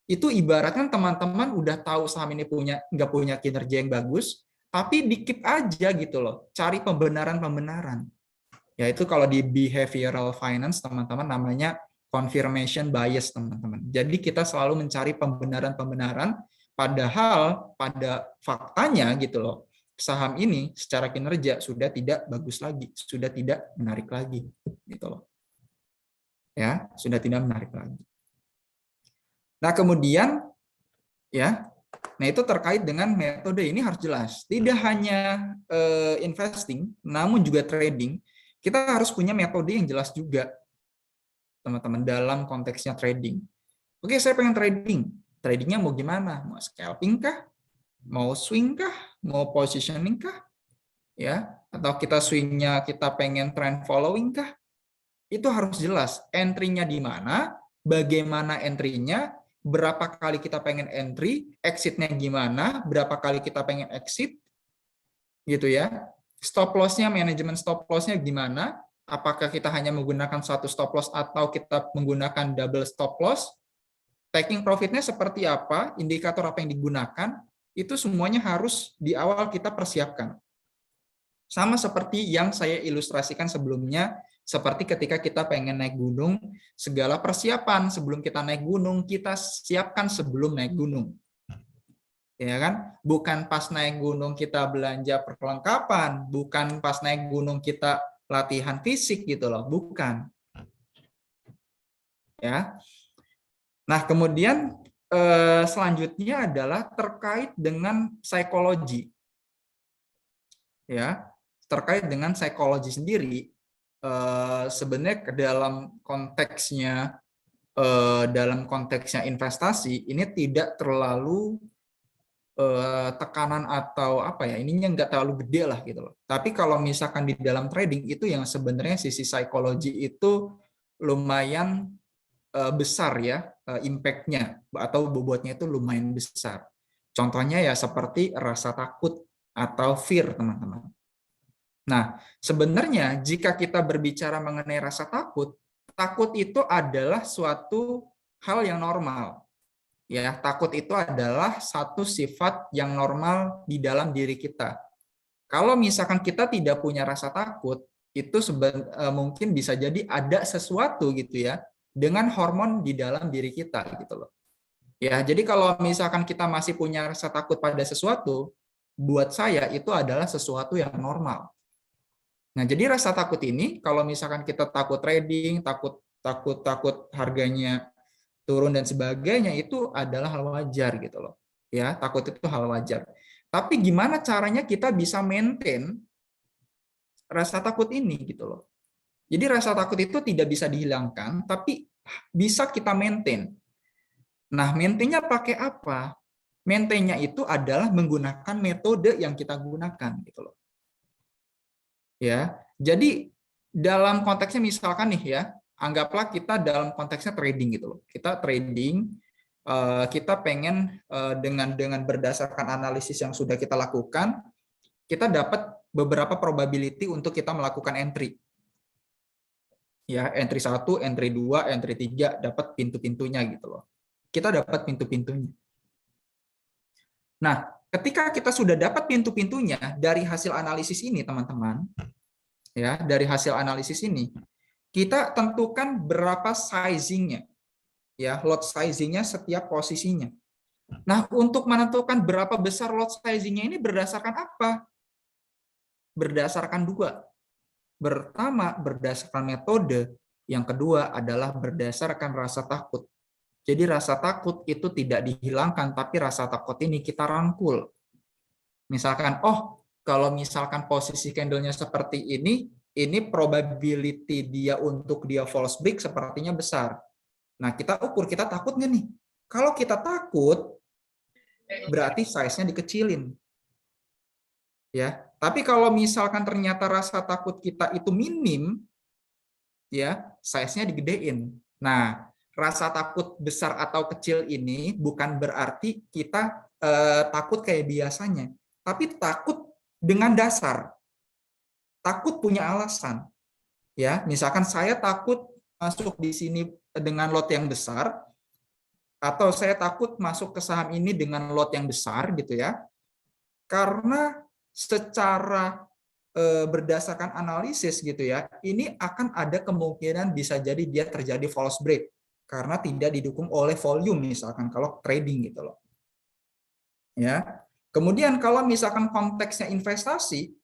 Itu ibaratkan teman-teman udah tahu saham ini nggak punya kinerja yang bagus, tapi di-keep aja gitu loh. Cari pembenaran-pembenaran. Ya itu kalau di behavioral finance teman-teman namanya confirmation bias teman-teman. Jadi kita selalu mencari pembenaran-pembenaran, padahal pada faktanya gitu loh, saham ini secara kinerja sudah tidak bagus lagi, sudah tidak menarik lagi, gitu loh. Ya, sudah tidak menarik lagi. Nah, kemudian ya, nah itu terkait dengan metode ini harus jelas. Tidak hanya investing, namun juga trading. Kita harus punya metode yang jelas juga, teman-teman, dalam konteksnya trading. Oke, saya pengen trading. Tradingnya mau gimana? Mau scalping kah? Mau swing kah? Mau positioning kah? Ya, atau kita swingnya kita pengen trend following kah? Itu harus jelas. Entry-nya di mana? Bagaimana entry-nya? Berapa kali kita pengen entry? Exit-nya gimana? Berapa kali kita pengen exit? Gitu ya. Stop loss-nya, manajemen stop loss-nya gimana? Apakah kita hanya menggunakan satu stop loss atau kita menggunakan double stop loss? Taking profit-nya seperti apa? Indikator apa yang digunakan? Itu semuanya harus di awal kita persiapkan. Sama seperti yang saya ilustrasikan sebelumnya, seperti ketika kita pengen naik gunung, segala persiapan sebelum kita naik gunung, kita siapkan sebelum naik gunung. Ya kan? Bukan pas naik gunung kita belanja perlengkapan, bukan pas naik gunung kita latihan fisik gitu loh, bukan. Ya. Nah, kemudian selanjutnya adalah terkait dengan psikologi. Ya, terkait dengan psikologi sendiri, sebenarnya dalam konteksnya investasi ini tidak terlalu tekanan atau apa ya, ininya nggak terlalu gede lah gitu loh. Tapi kalau misalkan di dalam trading itu yang sebenarnya sisi psikologi itu lumayan besar ya, impact-nya atau bobotnya itu lumayan besar. Contohnya ya seperti rasa takut atau fear, teman-teman. Nah, sebenarnya jika kita berbicara mengenai rasa takut, takut itu adalah suatu hal yang normal. Ya, takut itu adalah satu sifat yang normal di dalam diri kita. Kalau misalkan kita tidak punya rasa takut, itu mungkin bisa jadi ada sesuatu gitu ya dengan hormon di dalam diri kita gitu loh. Ya, jadi kalau misalkan kita masih punya rasa takut pada sesuatu, buat saya itu adalah sesuatu yang normal. Nah, jadi rasa takut ini kalau misalkan kita takut trading, takut harganya turun dan sebagainya, itu adalah hal wajar gitu loh. Ya, takut itu hal wajar. Tapi gimana caranya kita bisa maintain rasa takut ini gitu loh. Jadi rasa takut itu tidak bisa dihilangkan, tapi bisa kita maintain. Nah, maintainnya pakai apa? Maintainnya itu adalah menggunakan metode yang kita gunakan gitu loh. Ya, jadi dalam konteksnya misalkan nih ya, anggaplah kita dalam konteksnya trading gitu loh. Kita trading, kita pengen dengan berdasarkan analisis yang sudah kita lakukan, kita dapat beberapa probability untuk kita melakukan entry. Ya, entry 1, entry 2, entry 3, dapat pintu-pintunya gitu loh. Kita dapat pintu-pintunya. Nah, ketika kita sudah dapat pintu-pintunya dari hasil analisis ini, teman-teman, ya, dari hasil analisis ini, kita tentukan berapa sizingnya, ya, lot sizingnya setiap posisinya. Nah, untuk menentukan berapa besar lot sizingnya ini berdasarkan apa? Berdasarkan 2. Pertama, berdasarkan metode. Yang kedua adalah berdasarkan rasa takut. Jadi rasa takut itu tidak dihilangkan, tapi rasa takut ini kita rangkul. Misalkan, oh kalau misalkan posisi candle-nya seperti ini probability dia untuk dia false break sepertinya besar. Nah, kita ukur, kita takut nggak nih? Kalau kita takut, berarti size-nya dikecilin. Ya, tapi kalau misalkan ternyata rasa takut kita itu minim, ya, size-nya digedein. Nah, rasa takut besar atau kecil ini bukan berarti kita takut kayak biasanya, tapi takut dengan dasar. Takut punya alasan. Ya, misalkan saya takut masuk di sini dengan lot yang besar, atau saya takut masuk ke saham ini dengan lot yang besar gitu ya. Karena secara berdasarkan analisis gitu ya, ini akan ada kemungkinan bisa jadi dia terjadi false break karena tidak didukung oleh volume misalkan kalau trading gitu loh. Ya. Kemudian kalau misalkan konteksnya investasi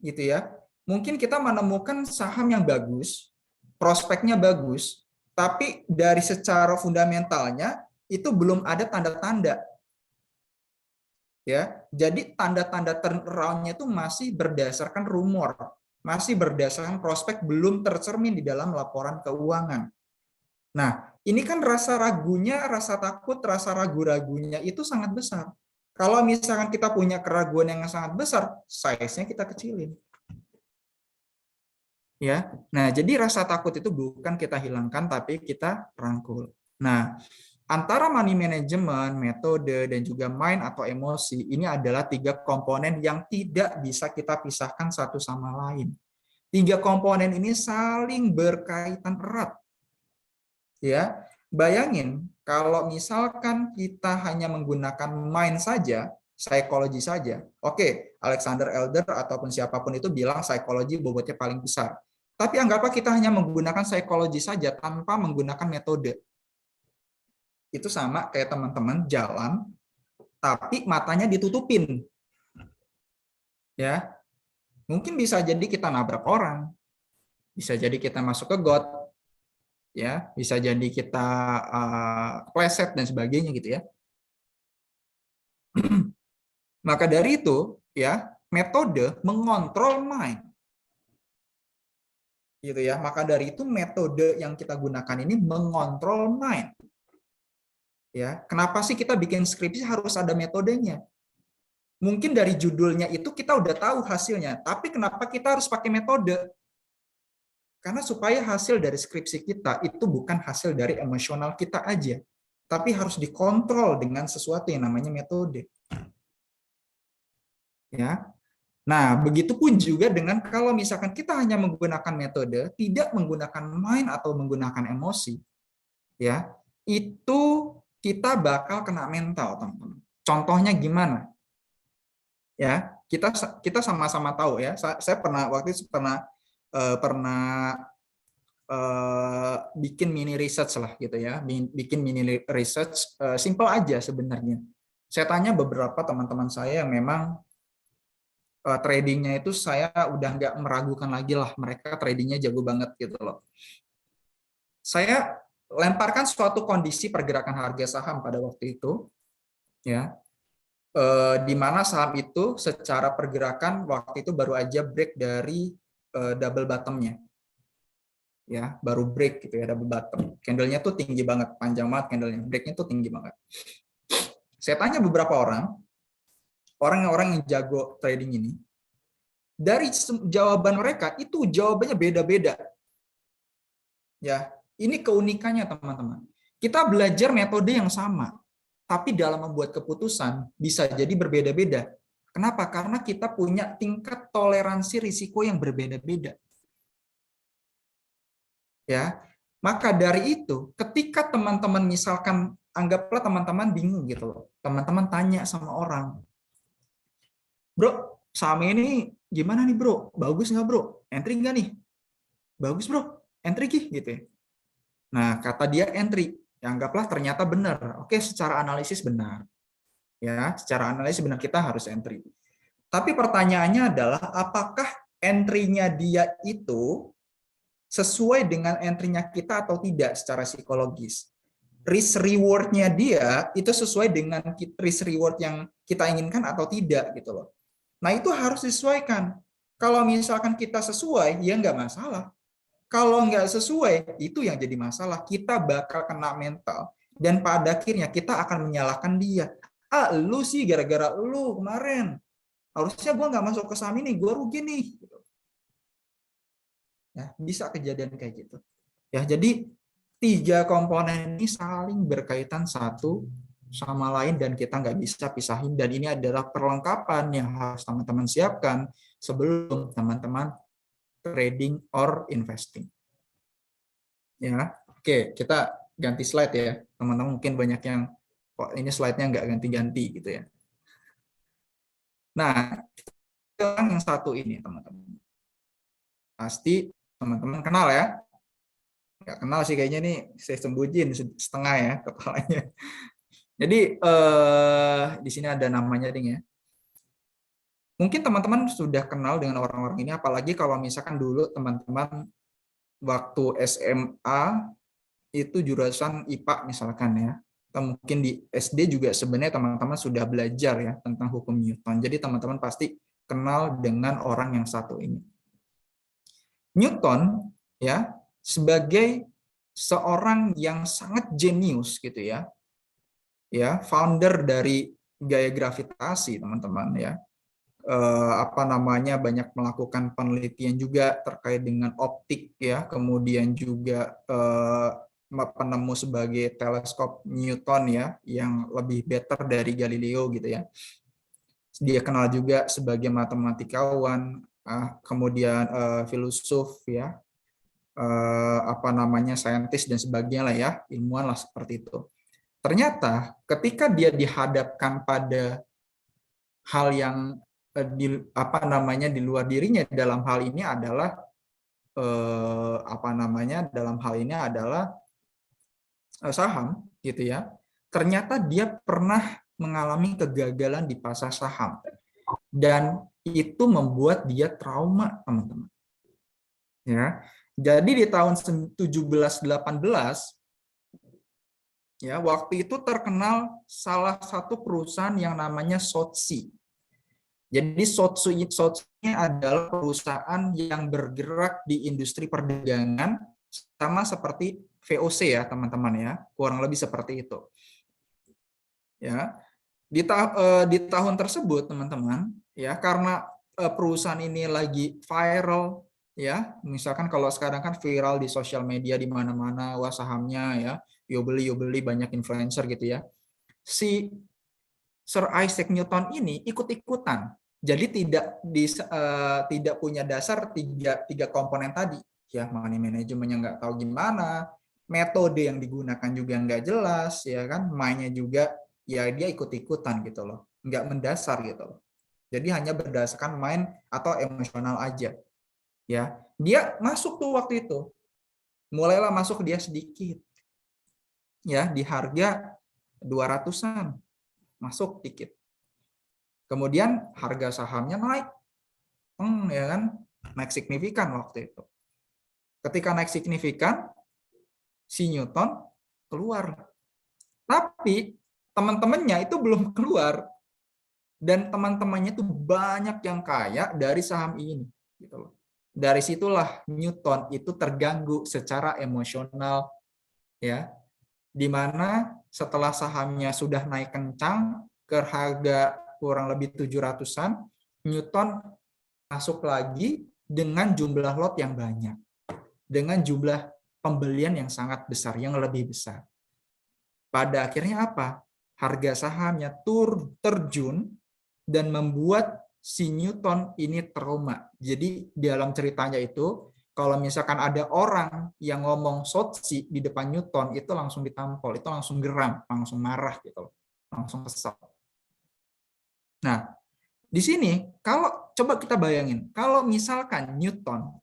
gitu ya, mungkin kita menemukan saham yang bagus, prospeknya bagus, tapi dari secara fundamentalnya itu belum ada tanda-tanda. Ya, jadi tanda-tanda turnaround-nya itu masih berdasarkan rumor, masih berdasarkan prospek belum tercermin di dalam laporan keuangan. Nah, ini kan rasa ragunya, rasa takut, rasa ragu-ragunya itu sangat besar. Kalau misalkan kita punya keraguan yang sangat besar, size-nya kita kecilin. Ya, nah jadi rasa takut itu bukan kita hilangkan, tapi kita rangkul. Nah, antara money management, metode, dan juga mind atau emosi, ini adalah 3 komponen yang tidak bisa kita pisahkan satu sama lain. 3 komponen ini saling berkaitan erat. Ya, bayangin kalau misalkan kita hanya menggunakan mind saja, psikologi saja. Oke, Alexander Elder ataupun siapapun itu bilang psikologi bobotnya paling besar. Tapi anggaplah kita hanya menggunakan psikologi saja tanpa menggunakan metode. Itu sama kayak teman-teman jalan, tapi matanya ditutupin. Ya, mungkin bisa jadi kita nabrak orang, bisa jadi kita masuk ke got, ya, bisa jadi kita pleset dan sebagainya gitu ya. Maka dari itu, ya, metode mengontrol mind. Gitu ya. Maka dari itu metode yang kita gunakan ini mengontrol mind. Ya, kenapa sih kita bikin skripsi harus ada metodenya? Mungkin dari judulnya itu kita udah tahu hasilnya, tapi kenapa kita harus pakai metode? Karena supaya hasil dari skripsi kita itu bukan hasil dari emosional kita aja, tapi harus dikontrol dengan sesuatu yang namanya metode. Ya. Nah, begitupun juga dengan kalau misalkan kita hanya menggunakan metode, tidak menggunakan mind atau menggunakan emosi, ya, itu kita bakal kena mental, teman-teman. Contohnya gimana? Ya, kita sama-sama tahu ya. Saya pernah waktu itu pernah bikin mini research lah gitu ya, bikin mini research simple aja sebenarnya. Saya tanya beberapa teman-teman saya yang memang tradingnya itu saya udah nggak meragukan lagi lah, mereka tradingnya jago banget gitu loh. Saya lemparkan suatu kondisi pergerakan harga saham pada waktu itu, ya, di mana saham itu secara pergerakan waktu itu baru aja break dari double bottom-nya. Ya, baru break gitu ya, double bottom. Candle-nya tuh tinggi banget, panjang banget candle-nya. Break-nya tuh tinggi banget. Saya tanya beberapa orang-orang yang jago trading ini, dari jawaban mereka itu jawabannya beda-beda. Ya, ini keunikannya teman-teman. Kita belajar metode yang sama, tapi dalam membuat keputusan bisa jadi berbeda-beda. Kenapa? Karena kita punya tingkat toleransi risiko yang berbeda-beda. Ya, maka dari itu, ketika teman-teman misalkan anggaplah teman-teman bingung gitu loh, teman-teman tanya sama orang, bro, saham ini gimana nih bro? Bagus nggak bro? Entry nggak nih? Bagus bro, entry gitu ya. Nah, kata dia entry, ya anggaplah ternyata benar. Oke, secara analisis benar. Ya, secara analisis benar kita harus entry. Tapi pertanyaannya adalah apakah entry-nya dia itu sesuai dengan entry-nya kita atau tidak secara psikologis. risk reward-nya dia itu sesuai dengan risk reward yang kita inginkan atau tidak gitu loh. Nah, itu harus disesuaikan. Kalau misalkan kita sesuai, ya nggak masalah. Kalau nggak sesuai, itu yang jadi masalah. Kita bakal kena mental. Dan pada akhirnya kita akan menyalahkan dia. Lu sih gara-gara lu kemarin. Harusnya gue nggak masuk ke saham ini, gue rugi nih. Ya, bisa kejadian kayak gitu. Ya, jadi 3 komponen ini saling berkaitan satu sama lain dan kita nggak bisa pisahin. Dan ini adalah perlengkapan yang harus teman-teman siapkan sebelum teman-teman trading or investing. Ya, oke, kita ganti slide ya. Teman-teman mungkin banyak yang kok ini slide-nya nggak ganti-ganti gitu ya. Nah, yang satu ini teman-teman. Pasti teman-teman kenal ya. Nggak kenal sih kayaknya nih, saya sembunyiin setengah ya kepalanya. Jadi di sini ada namanya ding ya. Mungkin teman-teman sudah kenal dengan orang-orang ini, apalagi kalau misalkan dulu teman-teman waktu SMA itu jurusan IPA misalkan ya. Atau mungkin di SD juga sebenarnya teman-teman sudah belajar ya tentang hukum Newton. Jadi teman-teman pasti kenal dengan orang yang satu ini. Newton ya sebagai seorang yang sangat jenius gitu ya. Ya, founder dari gaya gravitasi teman-teman ya. Banyak melakukan penelitian juga terkait dengan optik ya, kemudian juga penemu sebagai teleskop Newton ya yang lebih better dari Galileo gitu ya. Dia kenal juga sebagai matematikawan, kemudian filsuf ya, saintis dan sebagainya lah ya, ilmuwan lah seperti itu. Ternyata ketika dia dihadapkan pada hal yang di luar dirinya dalam hal ini adalah saham gitu ya. Ternyata dia pernah mengalami kegagalan di pasar saham dan itu membuat dia trauma, teman-teman. Ya. Jadi di tahun 1718 ya, waktu itu terkenal salah satu perusahaan yang namanya Sotheby. Jadi Sotheby adalah perusahaan yang bergerak di industri perdagangan sama seperti VOC ya teman-teman ya, kurang lebih seperti itu. Ya, di tahun tersebut teman-teman ya, karena perusahaan ini lagi viral ya, misalkan kalau sekarang kan viral di sosial media di mana-mana, wah sahamnya ya, yo beli banyak influencer gitu ya. Si Sir Isaac Newton ini ikut-ikutan. Jadi tidak punya dasar tiga komponen tadi ya, money manajemennya nggak tahu gimana, metode yang digunakan juga nggak jelas ya kan, mainnya juga ya dia ikut-ikutan gitu loh, nggak mendasar gitu loh. Jadi hanya berdasarkan main atau emosional aja ya. Dia masuk tuh waktu itu, mulailah masuk dia sedikit ya, di harga 200-an masuk dikit. Kemudian harga sahamnya naik, ya kan, naik signifikan waktu itu. Ketika naik signifikan, si Newton keluar. Tapi teman-temannya itu belum keluar, dan teman-temannya itu banyak yang kaya dari saham ini. Gitu loh. Dari situlah Newton itu terganggu secara emosional, ya, di mana setelah sahamnya sudah naik kencang ke harga kurang lebih 700-an, Newton masuk lagi dengan jumlah lot yang banyak, dengan jumlah pembelian yang sangat besar, yang lebih besar. Pada akhirnya apa? Harga sahamnya terjun dan membuat si Newton ini trauma. Jadi dalam ceritanya itu, kalau misalkan ada orang yang ngomong Sotheby di depan Newton, itu langsung ditampol, itu langsung geram, langsung marah gitu, langsung kesal. Nah, di sini kalau coba kita bayangin, kalau misalkan Newton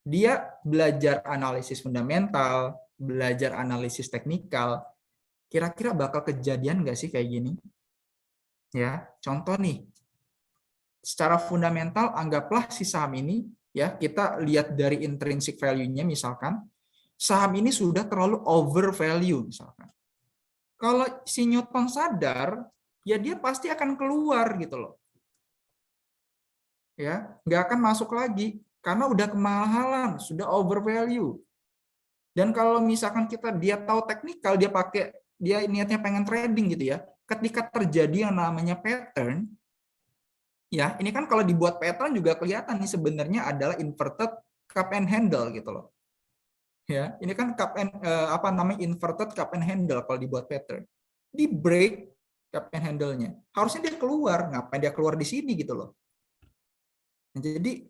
dia belajar analisis fundamental, belajar analisis teknikal, kira-kira bakal kejadian nggak sih kayak gini? Ya, contoh nih, secara fundamental anggaplah si saham ini, ya kita lihat dari intrinsic value-nya misalkan, saham ini sudah terlalu over value misalkan. Kalau si Newton sadar, ya dia pasti akan keluar gitu loh. Ya, nggak akan masuk lagi karena udah kemahalan, sudah overvalue. Dan kalau misalkan dia tahu teknikal, dia niatnya pengen trading gitu ya. Ketika terjadi yang namanya pattern, ya ini kan kalau dibuat pattern juga kelihatan nih sebenarnya adalah inverted cup and handle gitu loh. Ya, ini kan inverted cup and handle kalau dibuat pattern. Di break cup and handle-nya. Harusnya dia keluar, ngapain dia keluar di sini gitu loh. Nah, jadi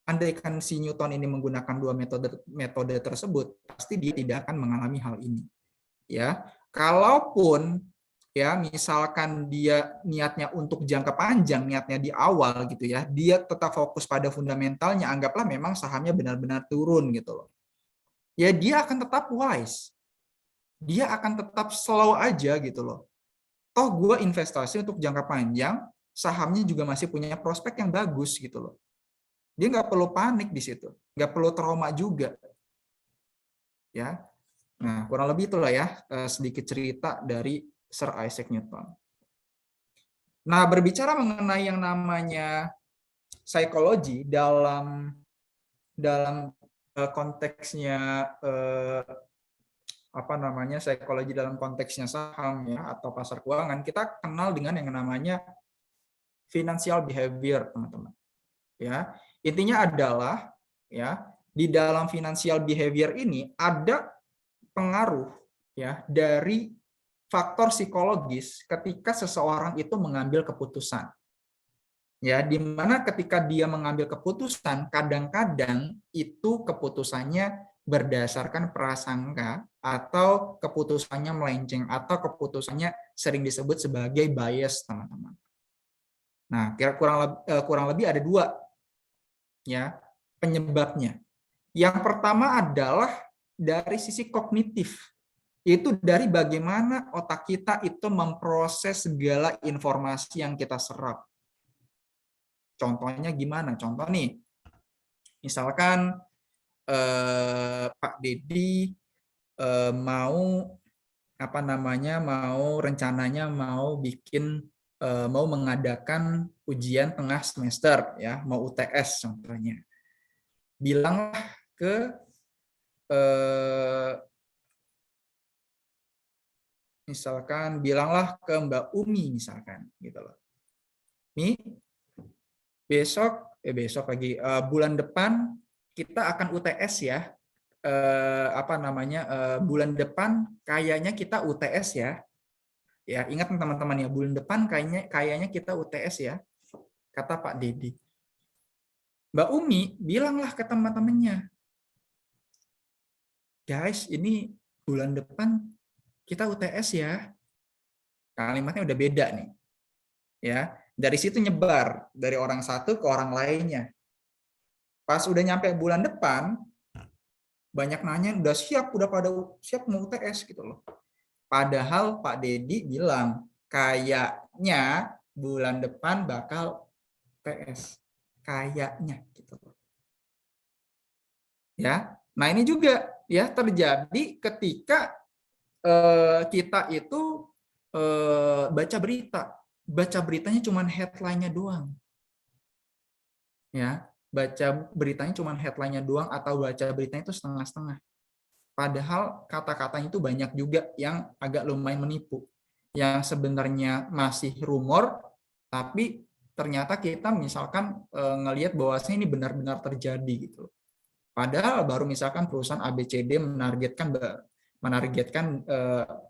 andaikan si Newton ini menggunakan dua metode tersebut, pasti dia tidak akan mengalami hal ini. Ya, kalaupun ya misalkan dia niatnya untuk jangka panjang, niatnya di awal gitu ya, dia tetap fokus pada fundamentalnya, anggaplah memang sahamnya benar-benar turun gitu loh. Ya dia akan tetap wise. Dia akan tetap slow aja gitu loh. Toh gue investasi untuk jangka panjang, sahamnya juga masih punya prospek yang bagus gitu loh. Dia nggak perlu panik di situ, nggak perlu trauma juga. Ya, nah kurang lebih itulah ya sedikit cerita dari Sir Isaac Newton. Nah berbicara mengenai yang namanya psikologi dalam konteksnya psikologi dalam konteksnya saham ya atau pasar keuangan, kita kenal dengan yang namanya financial behavior, teman-teman. Ya, intinya adalah ya di dalam financial behavior ini ada pengaruh ya dari faktor psikologis ketika seseorang itu mengambil keputusan. Ya, di mana ketika dia mengambil keputusan, kadang-kadang itu keputusannya berdasarkan prasangka atau keputusannya melenceng atau keputusannya sering disebut sebagai bias, teman-teman. Nah, kurang lebih ada dua ya penyebabnya. Yang pertama adalah dari sisi kognitif. Itu dari bagaimana otak kita itu memproses segala informasi yang kita serap. Contohnya gimana? Contoh nih, misalkan Pak Dedi rencananya mau mengadakan ujian tengah semester ya, mau UTS contohnya. Bilanglah ke Mbak Umi misalkan gitu loh. Nih bulan depan kita akan UTS ya. Bulan depan kayaknya kita UTS ya. Ya, ingat teman-teman ya, bulan depan kayaknya kita UTS ya. Kata Pak Dedi. Mbak Umi bilanglah ke teman-temannya. Guys, ini bulan depan kita UTS ya. Kalimatnya udah beda nih. Ya, dari situ nyebar dari orang satu ke orang lainnya. Pas udah nyampe bulan depan, banyak nanya udah pada siap mau UTS gitu loh. Padahal Pak Dedi bilang kayaknya bulan depan bakal UTS. Kayaknya gitu loh. Ya. Nah, ini juga ya terjadi ketika kita itu baca berita. Baca beritanya cuma headline-nya doang. Ya, baca beritanya cuma headline-nya doang atau baca beritanya itu setengah-setengah. Padahal kata-katanya itu banyak juga yang agak lumayan menipu. Yang sebenarnya masih rumor, tapi ternyata kita misalkan ngelihat bahwasanya ini benar-benar terjadi gitu. Padahal baru misalkan perusahaan ABCD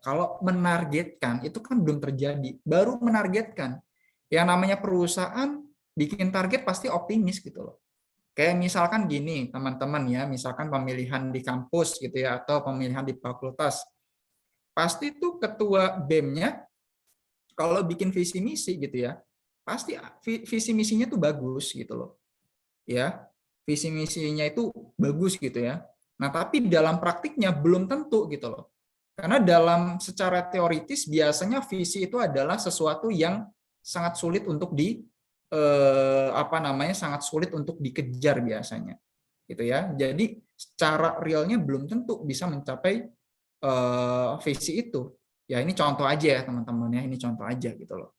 kalau menargetkan itu kan belum terjadi, baru menargetkan. Yang namanya perusahaan bikin target pasti optimis gitu loh. Kayak misalkan gini teman-teman ya, misalkan pemilihan di kampus gitu ya atau pemilihan di fakultas, pasti tuh ketua BEM-nya kalau bikin visi misi gitu ya, pasti visi misinya tuh bagus gitu loh. Ya, visi misinya itu bagus gitu ya. Nah, tapi dalam praktiknya belum tentu gitu loh. Karena secara teoritis biasanya visi itu adalah sesuatu yang sangat sulit untuk sangat sulit untuk dikejar biasanya. Gitu ya. Jadi secara realnya belum tentu bisa mencapai visi itu. Ya ini contoh aja ya teman-teman ya, ini contoh aja gitu loh.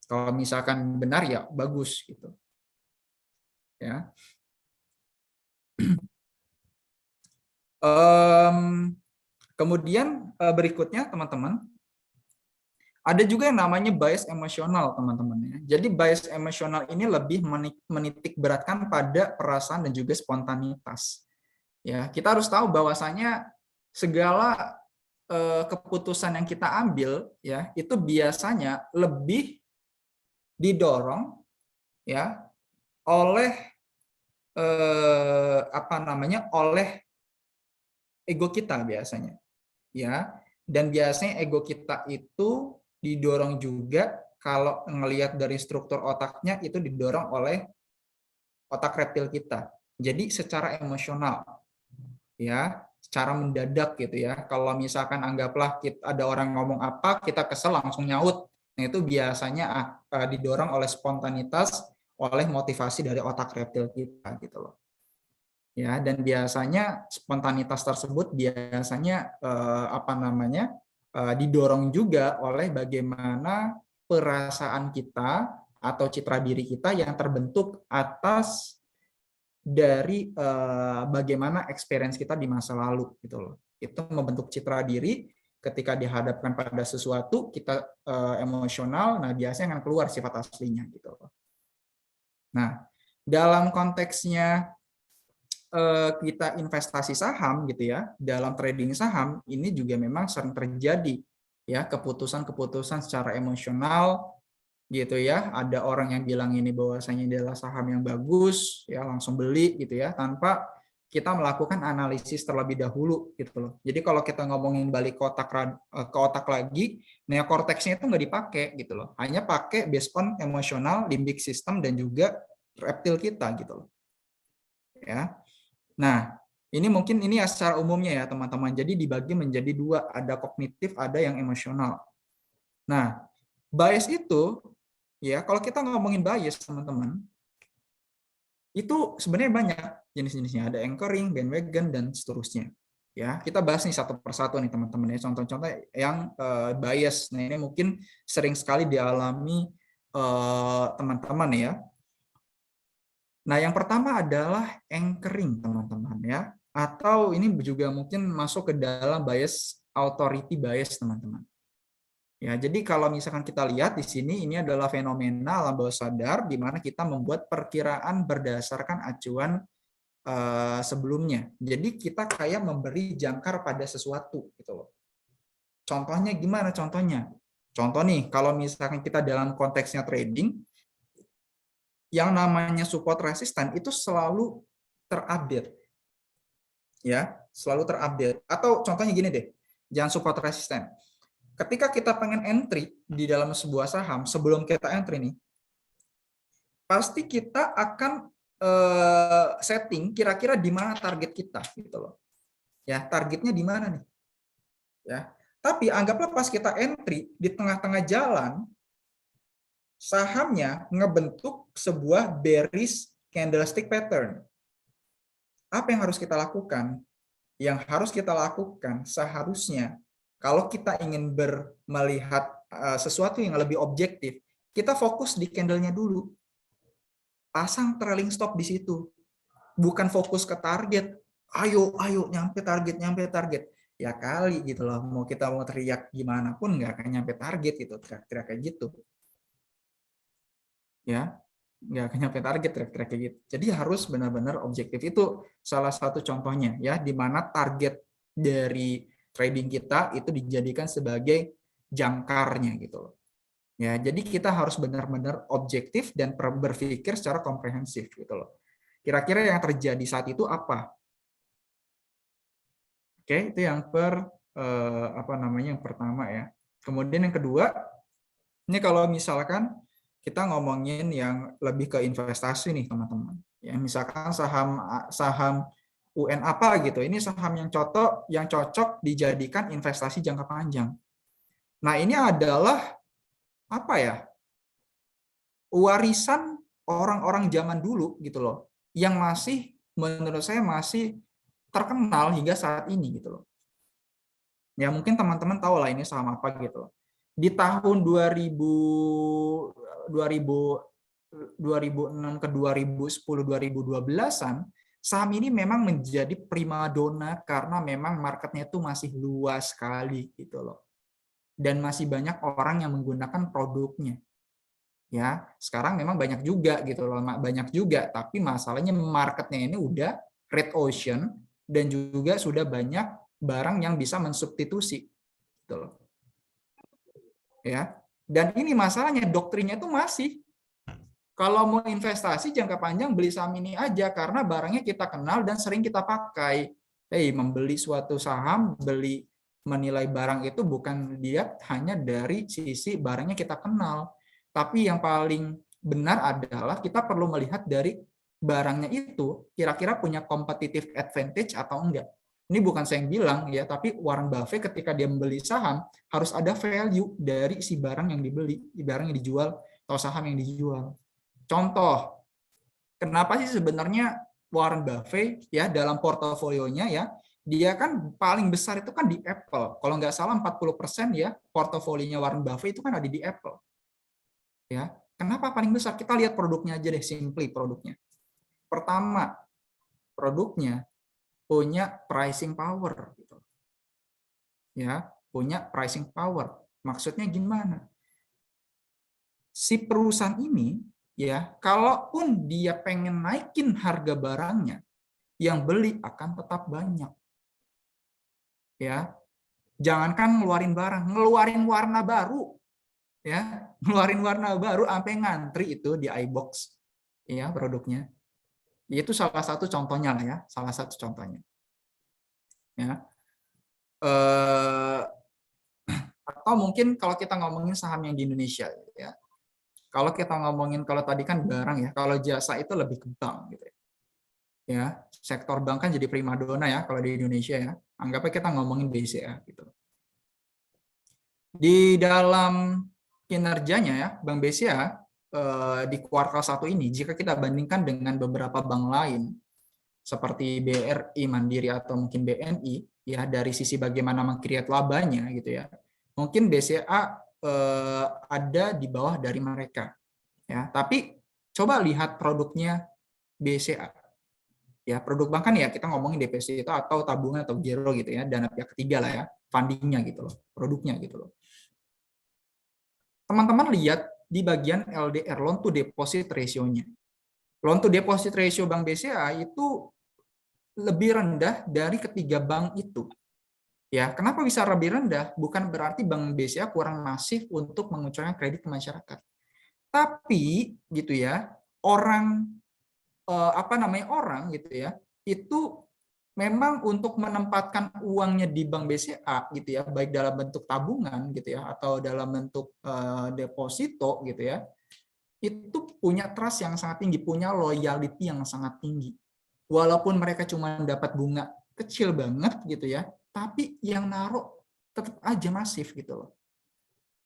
Kalau misalkan benar ya bagus gitu. Ya. Kemudian berikutnya teman-teman, ada juga yang namanya bias emosional teman-teman ya. Jadi bias emosional ini lebih menitik beratkan pada perasaan dan juga spontanitas. Ya, kita harus tahu bahwasanya segala keputusan yang kita ambil ya itu biasanya lebih didorong ya oleh oleh ego kita biasanya ya, dan biasanya ego kita itu didorong juga kalau ngelihat dari struktur otaknya itu didorong oleh otak reptil kita. Jadi secara emosional ya, secara mendadak gitu ya. Kalau misalkan anggaplah ada orang ngomong apa, kita kesel langsung nyaut. Nah, itu biasanya didorong oleh spontanitas, oleh motivasi dari otak reptil kita gitu loh. Ya, dan biasanya spontanitas tersebut biasanya didorong juga oleh bagaimana perasaan kita atau citra diri kita yang terbentuk atas dari bagaimana experience kita di masa lalu gitu loh. Itu membentuk citra diri ketika dihadapkan pada sesuatu kita emosional, nah biasanya akan keluar sifat aslinya gitu loh. Nah, dalam konteksnya kita investasi saham gitu ya, dalam trading saham ini juga memang sering terjadi ya keputusan-keputusan secara emosional gitu ya. Ada orang yang bilang ini bahwasanya adalah saham yang bagus ya, langsung beli gitu ya, tanpa kita melakukan analisis terlebih dahulu gitu loh. Jadi kalau kita ngomongin balik ke otak lagi, neokorteksnya itu nggak dipakai gitu loh, hanya pakai based on emosional, limbic system dan juga reptil kita gitu loh ya. Nah, ini mungkin ini secara umumnya ya teman-teman. Jadi dibagi menjadi dua, ada kognitif, ada yang emosional. Nah, bias itu ya, kalau kita ngomongin bias teman-teman, itu sebenarnya banyak jenis-jenisnya. Ada anchoring, bandwagon, dan seterusnya. Ya, kita bahas nih satu persatu nih teman-teman ya, contoh-contoh yang bias. Nah, ini mungkin sering sekali dialami teman-teman ya. Nah, yang pertama adalah anchoring, teman-teman ya. Atau ini juga mungkin masuk ke dalam bias authority bias, teman-teman. Ya, jadi kalau misalkan kita lihat di sini, ini adalah fenomena alam bawah sadar di mana kita membuat perkiraan berdasarkan acuan sebelumnya. Jadi kita kayak memberi jangkar pada sesuatu gitu loh. Contohnya gimana contohnya? Contoh nih, kalau misalkan kita dalam konteksnya trading, yang namanya support resisten itu selalu terupdate. Ya, selalu terupdate. Atau contohnya gini deh, jangan support resisten. Ketika kita pengen entry di dalam sebuah saham, sebelum kita entry nih, pasti kita akan setting kira-kira di mana target kita gitu loh. Ya, targetnya di mana nih? Ya. Tapi anggaplah pas kita entry di tengah-tengah jalan, sahamnya ngebentuk sebuah bearish candlestick pattern. Apa yang harus kita lakukan? Yang harus kita lakukan seharusnya kalau kita ingin melihat sesuatu yang lebih objektif, kita fokus di candle-nya dulu. Pasang trailing stop di situ. Bukan fokus ke target. Ayo nyampe target. Ya kali gitu loh. Kita mau teriak gimana pun nggak akan nyampe target gitu. Teriak-teriak kayak gitu. Ya, nggak akan nyampe target teriak-teriak kayak gitu. Jadi harus benar-benar objektif. Itu salah satu contohnya ya, di mana target dari trading kita itu dijadikan sebagai jangkarnya gitu loh. Ya, jadi kita harus benar-benar objektif dan berpikir secara komprehensif gitu loh. Kira-kira yang terjadi saat itu apa? Oke, itu yang yang pertama ya. Kemudian yang kedua, ini kalau misalkan kita ngomongin yang lebih ke investasi nih teman-teman. Ya, misalkan saham UN apa gitu. Ini saham yang cocok dijadikan investasi jangka panjang. Nah, ini adalah apa ya? Warisan orang-orang zaman dulu gitu loh. Yang masih menurut saya masih terkenal hingga saat ini gitu loh. Ya mungkin teman-teman tahu lah ini saham apa gitu. Di tahun 2006 ke 2010 2012-an saham ini memang menjadi primadona karena memang marketnya itu masih luas sekali gitu loh. Dan masih banyak orang yang menggunakan produknya. Ya, sekarang memang banyak juga gitu loh, banyak juga, tapi masalahnya marketnya ini udah red ocean dan juga sudah banyak barang yang bisa mensubstitusi gitu loh. Ya. Dan ini masalahnya doktrinnya itu masih kalau mau investasi jangka panjang beli saham ini aja karena barangnya kita kenal dan sering kita pakai. Membeli suatu saham, menilai barang itu bukan dilihat hanya dari sisi barangnya kita kenal, tapi yang paling benar adalah kita perlu melihat dari barangnya itu kira-kira punya competitive advantage atau enggak. Ini bukan saya yang bilang ya, tapi Warren Buffett ketika dia membeli saham harus ada value dari si barang yang dibeli, barang yang dijual atau saham yang dijual. Contoh, kenapa sih sebenarnya Warren Buffett ya dalam portofolionya ya, dia kan paling besar itu kan di Apple. Kalau nggak salah 40% ya portofolionya Warren Buffett itu kan ada di Apple. Ya, kenapa paling besar? Kita lihat produknya aja deh, simply produknya. Pertama, produknya punya pricing power gitu. Ya, punya pricing power. Maksudnya gimana? Si perusahaan ini ya, kalaupun dia pengen naikin harga barangnya, yang beli akan tetap banyak. Ya. Jangankan ngeluarin barang, ngeluarin warna baru. Ya, ngeluarin warna baru sampai ngantri itu di iBox. Ya, produknya. Itu salah satu contohnya lah ya, salah satu contohnya. Ya. Atau mungkin kalau kita ngomongin saham yang di Indonesia ya. Kalau kita ngomongin kalau tadi kan barang ya, kalau jasa itu lebih ke bank gitu ya. Ya, sektor bank kan jadi primadona ya kalau di Indonesia ya. Anggapnya kita ngomongin BCA gitu. Di dalam kinerjanya ya, Bank BCA di kuartal 1 ini, jika kita bandingkan dengan beberapa bank lain, seperti BRI, Mandiri, atau mungkin BNI, ya dari sisi bagaimana meng-create labanya, gitu ya, mungkin BCA ada di bawah dari mereka. Ya, tapi coba lihat produknya BCA. Ya, produk bank kan ya kita ngomongin deposito atau tabungan atau giro gitu ya, dana pihak ketiga lah ya, fundingnya gitu loh, produknya gitu loh. Teman-teman lihat di bagian LDR, loan to deposit ratio-nya. Loan to deposit ratio Bank BCA itu lebih rendah dari ketiga bank itu. Ya, kenapa bisa lebih rendah? Bukan berarti Bank BCA kurang masif untuk mengucurkan kredit ke masyarakat. Tapi gitu ya, orang gitu ya, itu memang untuk menempatkan uangnya di Bank BCA gitu ya, baik dalam bentuk tabungan gitu ya atau dalam bentuk deposito gitu ya, itu punya trust yang sangat tinggi, punya loyalty yang sangat tinggi. Walaupun mereka cuma dapat bunga kecil banget gitu ya, tapi yang naruh tetap aja masif gitu loh.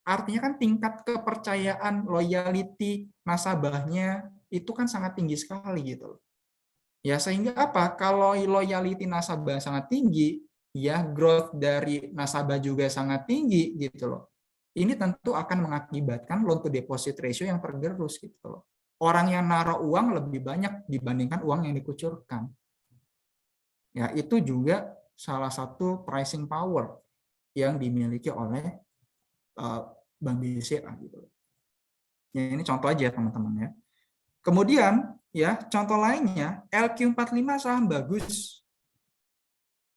Artinya kan tingkat kepercayaan loyalty nasabahnya itu kan sangat tinggi sekali gitu loh. Ya, sehingga apa? Kalau loyalty nasabah sangat tinggi, ya growth dari nasabah juga sangat tinggi gitu loh. Ini tentu akan mengakibatkan loan to deposit ratio yang tergerus gitu loh. Orang yang naruh uang lebih banyak dibandingkan uang yang dikucurkan. Ya, itu juga salah satu pricing power yang dimiliki oleh Bank BCA gitu loh. Ya, ini contoh aja teman-teman ya. Kemudian ya, contoh lainnya LQ45 saham bagus.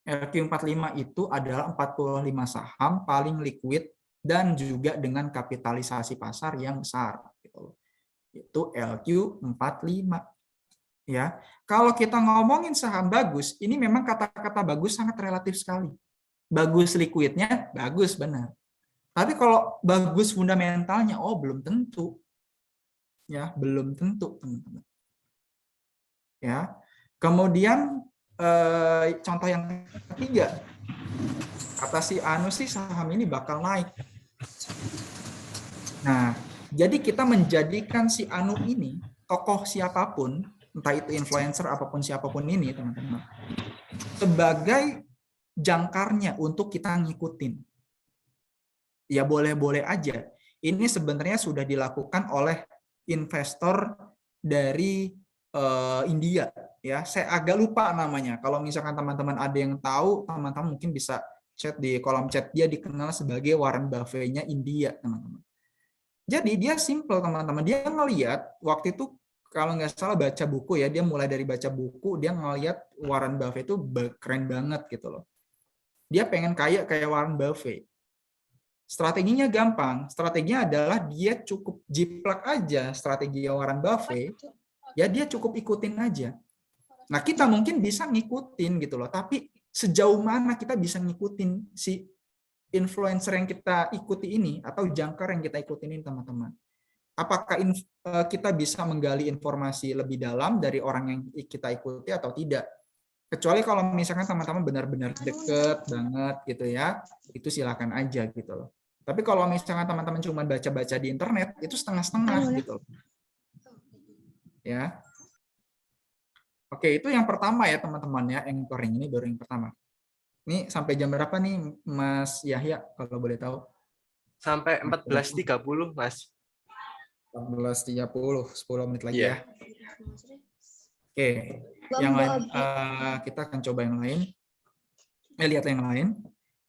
LQ45 itu adalah 45 saham paling liquid dan juga dengan kapitalisasi pasar yang besar gitu. Itu LQ45. Ya. Kalau kita ngomongin saham bagus, ini memang kata-kata bagus sangat relatif sekali. Bagus liquidnya, bagus benar. Tapi kalau bagus fundamentalnya, oh belum tentu. Ya, belum tentu teman-teman. Ya, kemudian contoh yang ketiga, kata si Anu sih saham ini bakal naik. Nah, jadi kita menjadikan si Anu ini tokoh siapapun, entah itu influencer apapun siapapun ini teman-teman, sebagai jangkarnya untuk kita ngikutin. Ya boleh-boleh aja. Ini sebenarnya sudah dilakukan oleh investor dari India, ya. Saya agak lupa namanya. Kalau misalkan teman-teman ada yang tahu, teman-teman mungkin bisa chat di kolom chat. Dia dikenal sebagai Warren Buffett-nya India, teman-teman. Jadi dia simple, teman-teman. Dia ngelihat waktu itu, kalau nggak salah baca buku ya, dia mulai dari baca buku, dia ngelihat Warren Buffett itu keren banget gitu loh. Dia pengen kaya kayak Warren Buffett. Strateginya gampang. Strateginya adalah dia cukup jiplak aja strategi Warren Buffett. Ya dia cukup ikutin aja. Nah kita mungkin bisa ngikutin gitu loh. Tapi sejauh mana kita bisa ngikutin si influencer yang kita ikuti ini atau jangkar yang kita ikutin ini, teman-teman? Apakah kita bisa menggali informasi lebih dalam dari orang yang kita ikuti atau tidak? Kecuali kalau misalkan teman-teman benar-benar deket banget gitu ya, itu silakan aja gitu loh. Tapi kalau misalkan teman-teman cuma baca-baca di internet, itu setengah-setengah gitu loh. Ya. Oke, itu yang pertama ya teman-teman ya, anchoring ini baru yang pertama. Ini sampai jam berapa nih Mas Yahya kalau boleh tahu? Sampai 14.30, Mas. 14.30, 10 menit lagi Iya. ya. Oke, yang lain kita akan coba yang lain. Lihat yang lain.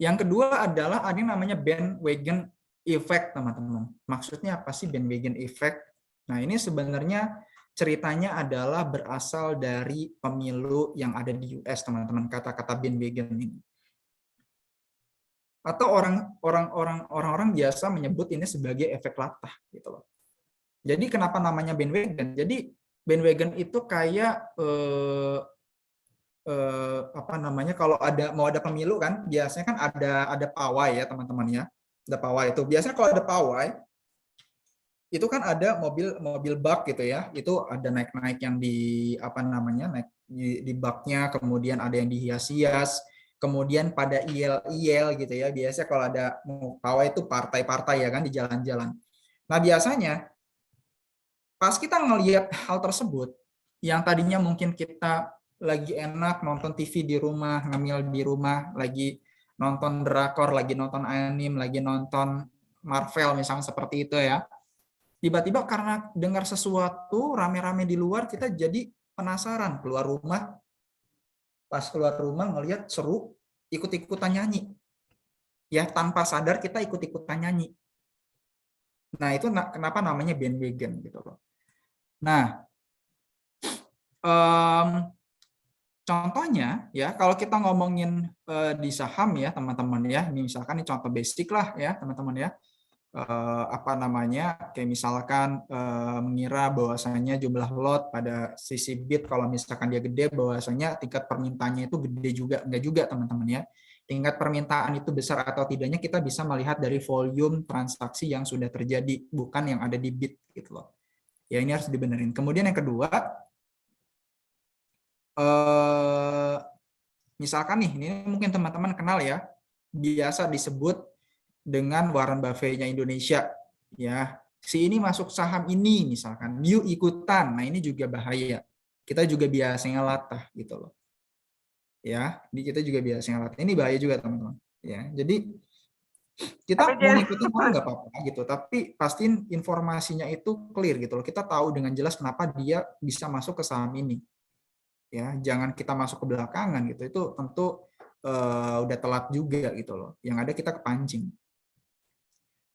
Yang kedua adalah ada yang namanya bandwagon effect, teman-teman. Maksudnya apa sih bandwagon effect? Nah, ini sebenarnya ceritanya adalah berasal dari pemilu yang ada di US, teman-teman, kata-kata bandwagon ini. Atau orang-orang biasa menyebut ini sebagai efek latah gitu loh. Jadi kenapa namanya bandwagon? Jadi bandwagon itu kayak apa namanya, kalau mau ada pemilu kan biasanya kan ada pawai ya teman-teman ya. Ada pawai itu. Biasanya kalau ada pawai itu kan ada mobil bak gitu ya, itu ada naik-naik yang di apa namanya, naik di baknya, kemudian ada yang dihias-hias, kemudian pada IL gitu ya. Biasanya kalau ada pawai itu partai-partai ya kan di jalan-jalan. Nah biasanya pas kita ngelihat hal tersebut, yang tadinya mungkin kita lagi enak nonton TV di rumah, ngemil di rumah, lagi nonton drakor, lagi nonton anime, lagi nonton Marvel misalnya seperti itu ya. Tiba-tiba karena dengar sesuatu rame-rame di luar, kita jadi penasaran, keluar rumah. Pas keluar rumah ngelihat seru, ikut-ikutan nyanyi. Ya, tanpa sadar kita ikut-ikutan nyanyi. Nah, itu kenapa namanya bandwagon gitu loh. Nah, contohnya ya, kalau kita ngomongin di saham ya, teman-teman ya, ini misalkan ini contoh basic lah ya, teman-teman ya. Apa namanya, kayak misalkan mengira bahwasanya jumlah lot pada sisi bid kalau misalkan dia gede, bahwasanya tingkat permintaannya itu gede juga, enggak juga teman-teman ya. Tingkat permintaan itu besar atau tidaknya kita bisa melihat dari volume transaksi yang sudah terjadi, bukan yang ada di bid gitu loh. Ya ini harus dibenerin. Kemudian yang kedua, misalkan nih, ini mungkin teman-teman kenal ya, biasa disebut dengan Warren Buffett-nya Indonesia, ya. Si ini masuk saham ini misalkan, yuk ikutan. Nah, ini juga bahaya. Kita juga biasanya latah gitu loh. Ya, kita juga biasanya latah. Ini bahaya juga, teman-teman. Ya, jadi kita mau ngikutin orang nggak apa-apa gitu, tapi pastiin informasinya itu clear gitu loh. Kita tahu dengan jelas kenapa dia bisa masuk ke saham ini. Ya, jangan kita masuk ke belakangan gitu. Itu tentu udah telat juga gitu loh. Yang ada kita kepancing.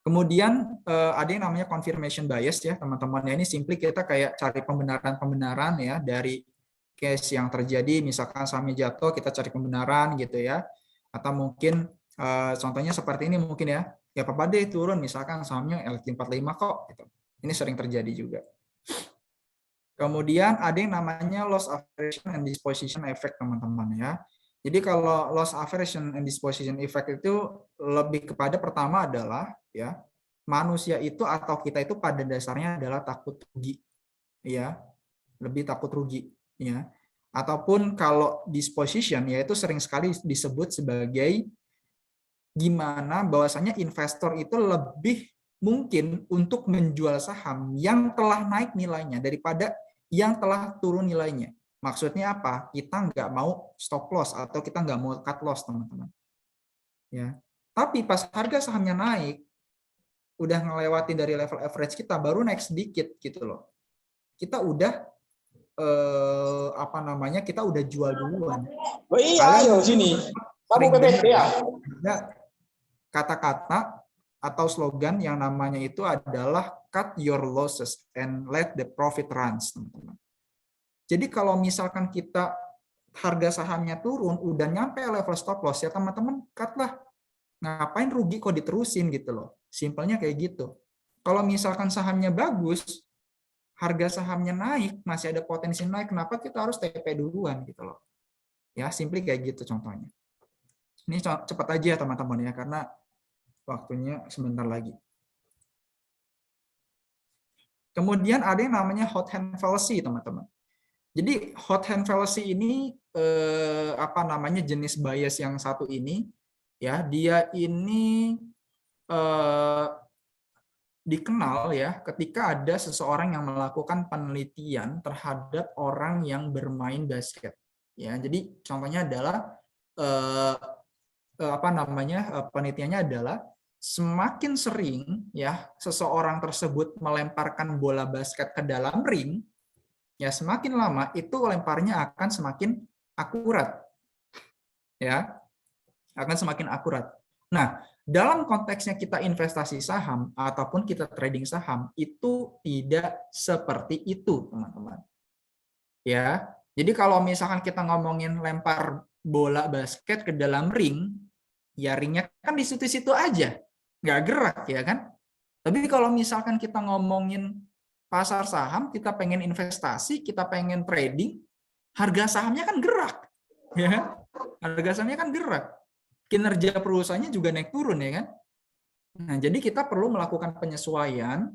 Kemudian ada yang namanya confirmation bias ya teman-teman. Ya, ini simply kita kayak cari pembenaran-pembenaran ya dari case yang terjadi. Misalkan sahamnya jatuh, kita cari pembenaran gitu ya. Atau mungkin contohnya seperti ini mungkin ya. Ya apa-apa deh turun, misalkan sahamnya LQ45 kok. Gitu. Ini sering terjadi juga. Kemudian ada yang namanya loss aversion and disposition effect teman-teman ya. Jadi kalau loss aversion and disposition effect itu lebih kepada pertama adalah ya manusia itu atau kita itu pada dasarnya adalah takut rugi ya, lebih takut rugi ya. Ataupun kalau disposition yaitu sering sekali disebut sebagai gimana bahwasanya investor itu lebih mungkin untuk menjual saham yang telah naik nilainya daripada yang telah turun nilainya. Maksudnya apa? Kita nggak mau stop loss atau kita nggak mau cut loss, teman-teman. Ya. Tapi pas harga sahamnya naik, udah ngelewatin dari level average kita, baru naik sedikit gitu loh. Kita udah kita udah jual duluan. Oh iya, ayo sini. Kamu PPT ya? Ada kata-kata atau slogan yang namanya itu adalah cut your losses and let the profit runs, teman-teman. Jadi kalau misalkan kita harga sahamnya turun, udah nyampe level stop loss, ya teman-teman cut lah. Ngapain rugi kok diterusin gitu loh. Simpelnya kayak gitu. Kalau misalkan sahamnya bagus, harga sahamnya naik, masih ada potensi naik, kenapa kita harus TP duluan gitu loh. Ya, simply kayak gitu contohnya. Ini cepat aja ya teman-teman ya, karena waktunya sebentar lagi. Kemudian ada yang namanya hot hand fallacy, teman-teman. Jadi hot hand fallacy ini jenis bias yang satu ini ya, dia ini dikenal ya ketika ada seseorang yang melakukan penelitian terhadap orang yang bermain basket. Ya, jadi contohnya adalah penelitiannya adalah semakin sering ya seseorang tersebut melemparkan bola basket ke dalam ring, ya semakin lama itu lemparnya akan semakin akurat. Ya, akan semakin akurat. Nah, dalam konteksnya kita investasi saham ataupun kita trading saham, itu tidak seperti itu, teman-teman. Ya, jadi kalau misalkan kita ngomongin lempar bola basket ke dalam ring, ya ringnya kan di situ-situ aja, nggak gerak ya kan. Tapi kalau misalkan kita ngomongin pasar saham, kita pengen investasi, kita pengen trading, harga sahamnya kan gerak, ya. Harga sahamnya kan gerak. Kinerja perusahaannya juga naik turun ya kan. Nah, jadi kita perlu melakukan penyesuaian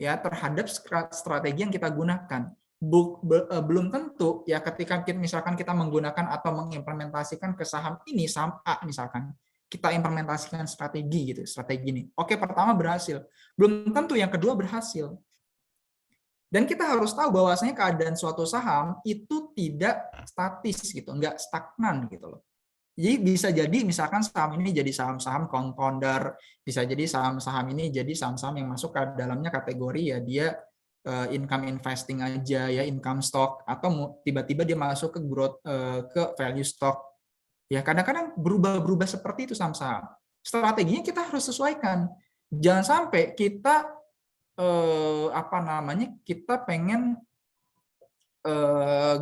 ya terhadap strategi yang kita gunakan. Belum tentu ya ketika misalkan kita menggunakan atau mengimplementasikan ke saham ini, saham A misalkan, kita implementasikan strategi gitu, strategi ini. Oke, pertama berhasil. Belum tentu yang kedua berhasil. Dan kita harus tahu bahwasanya keadaan suatu saham itu tidak statis gitu, enggak stagnan gitu loh. Jadi bisa jadi misalkan saham ini jadi saham-saham compounder, bisa jadi saham-saham ini jadi saham-saham yang masuk ke dalamnya kategori ya dia income investing aja ya, income stock, atau tiba-tiba dia masuk ke growth ke value stock. Ya kadang-kadang berubah-berubah seperti itu saham-saham. Strateginya kita harus sesuaikan. Jangan sampai kita kita pengen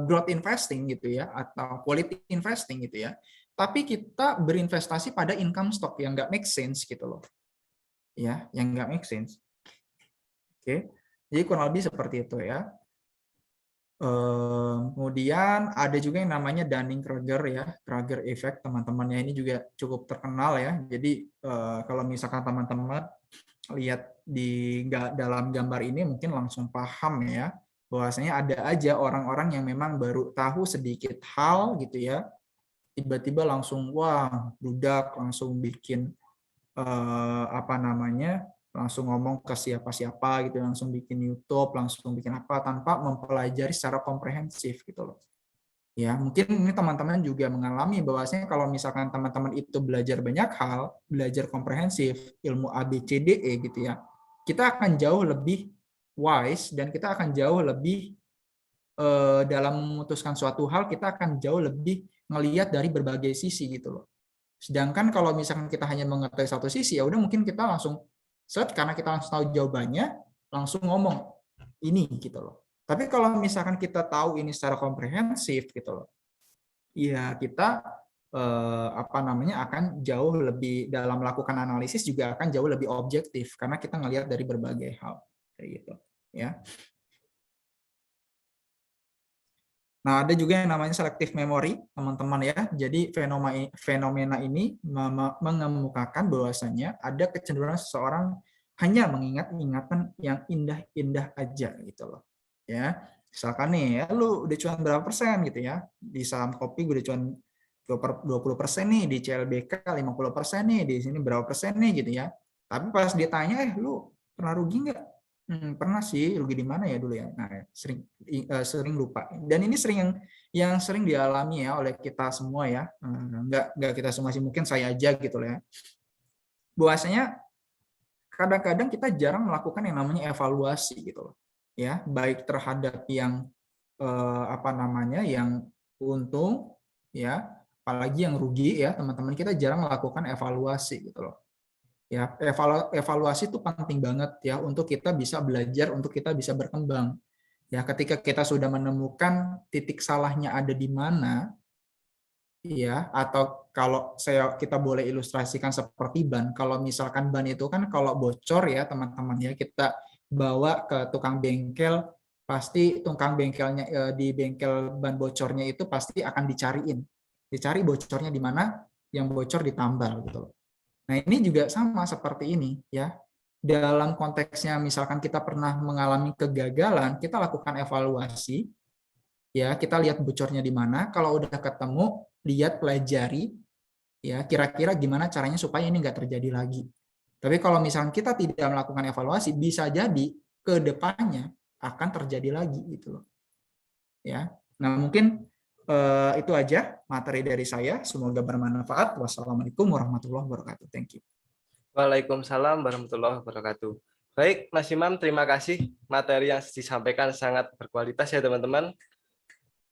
growth investing gitu ya atau quality investing gitu ya, tapi kita berinvestasi pada income stock yang nggak make sense gitu loh ya, yang nggak make sense. Oke, jadi kurang lebih seperti itu ya. Kemudian ada juga yang namanya Dunning-Kruger ya, Kruger effect, teman-teman ya, ini juga cukup terkenal ya. Jadi kalau misalkan teman-teman lihat di dalam gambar ini mungkin langsung paham ya bahwasanya ada aja orang-orang yang memang baru tahu sedikit hal gitu ya, tiba-tiba langsung wah budak, langsung bikin langsung ngomong ke siapa-siapa gitu, langsung bikin YouTube, langsung bikin apa tanpa mempelajari secara komprehensif gitu loh. Ya, mungkin ini teman-teman juga mengalami bahwasanya kalau misalkan teman-teman itu belajar banyak hal, belajar komprehensif, ilmu ABCDE gitu ya, kita akan jauh lebih wise dan kita akan jauh lebih dalam memutuskan suatu hal, kita akan jauh lebih ngelihat dari berbagai sisi gitu loh. Sedangkan kalau misalkan kita hanya mengetahui satu sisi, ya udah mungkin kita langsung karena kita langsung tahu jawabannya, langsung ngomong ini gitu loh. Tapi kalau misalkan kita tahu ini secara komprehensif gitu loh, ya kita akan jauh lebih dalam melakukan analisis juga akan jauh lebih objektif karena kita ngelihat dari berbagai hal kayak gitu ya. Nah, ada juga yang namanya selective memory, teman-teman ya. Jadi fenomena ini mengemukakan bahwasanya ada kecenderungan seseorang hanya mengingat ingatan yang indah-indah aja gitu loh. Ya, misalkan nih ya, lu udah cuan berapa persen gitu ya, di saham kopi gue udah cuan 20% nih, di CLBK 50% nih, di sini berapa persen nih gitu ya. Tapi pas ditanya, lu pernah rugi nggak? Pernah sih, rugi di mana ya dulu ya. Nah, sering lupa. Dan ini sering yang sering dialami ya oleh kita semua ya. Enggak kita semua sih, mungkin saya aja gitu loh ya. Bahwasanya kadang-kadang kita jarang melakukan yang namanya evaluasi gitu loh. Ya, baik terhadap yang yang untung ya, apalagi yang rugi ya, teman-teman kita jarang melakukan evaluasi gitu loh. Ya, evaluasi itu penting banget ya untuk kita bisa belajar, untuk kita bisa berkembang. Ya, ketika kita sudah menemukan titik salahnya ada di mana, ya, atau kalau kita boleh ilustrasikan seperti ban. Kalau misalkan ban itu kan kalau bocor ya teman-teman ya, kita bawa ke tukang bengkel, pasti tukang bengkelnya di bengkel ban bocornya itu pasti akan dicari bocornya di mana, yang bocor ditambal gitu loh. Nah, ini juga sama seperti ini ya. Dalam konteksnya misalkan kita pernah mengalami kegagalan, kita lakukan evaluasi. Ya, kita lihat bocornya di mana, kalau udah ketemu, lihat pelajari ya, kira-kira gimana caranya supaya ini nggak terjadi lagi. Tapi kalau misalkan kita tidak melakukan evaluasi, bisa jadi ke depannya akan terjadi lagi gitu loh. Ya. Nah, mungkin itu aja materi dari saya. Semoga bermanfaat. Wassalamualaikum warahmatullahi wabarakatuh. Thank you. Waalaikumsalam warahmatullahi wabarakatuh. Baik, Mas Imam, terima kasih. Materi yang disampaikan sangat berkualitas ya teman-teman.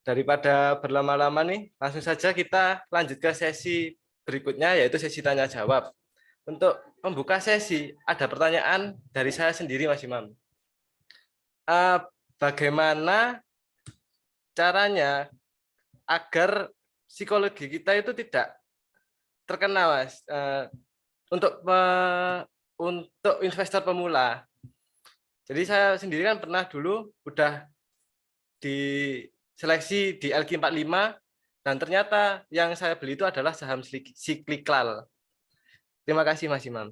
Daripada berlama-lama nih, langsung saja kita lanjut ke sesi berikutnya, yaitu sesi tanya jawab. Untuk membuka sesi, ada pertanyaan dari saya sendiri, Mas Imam. Bagaimana caranya agar psikologi kita itu tidak terkena, Mas, untuk investor pemula. Jadi saya sendiri kan pernah dulu udah diseleksi di LQ45 dan ternyata yang saya beli itu adalah saham siklikal. Terima kasih, Mas Imam.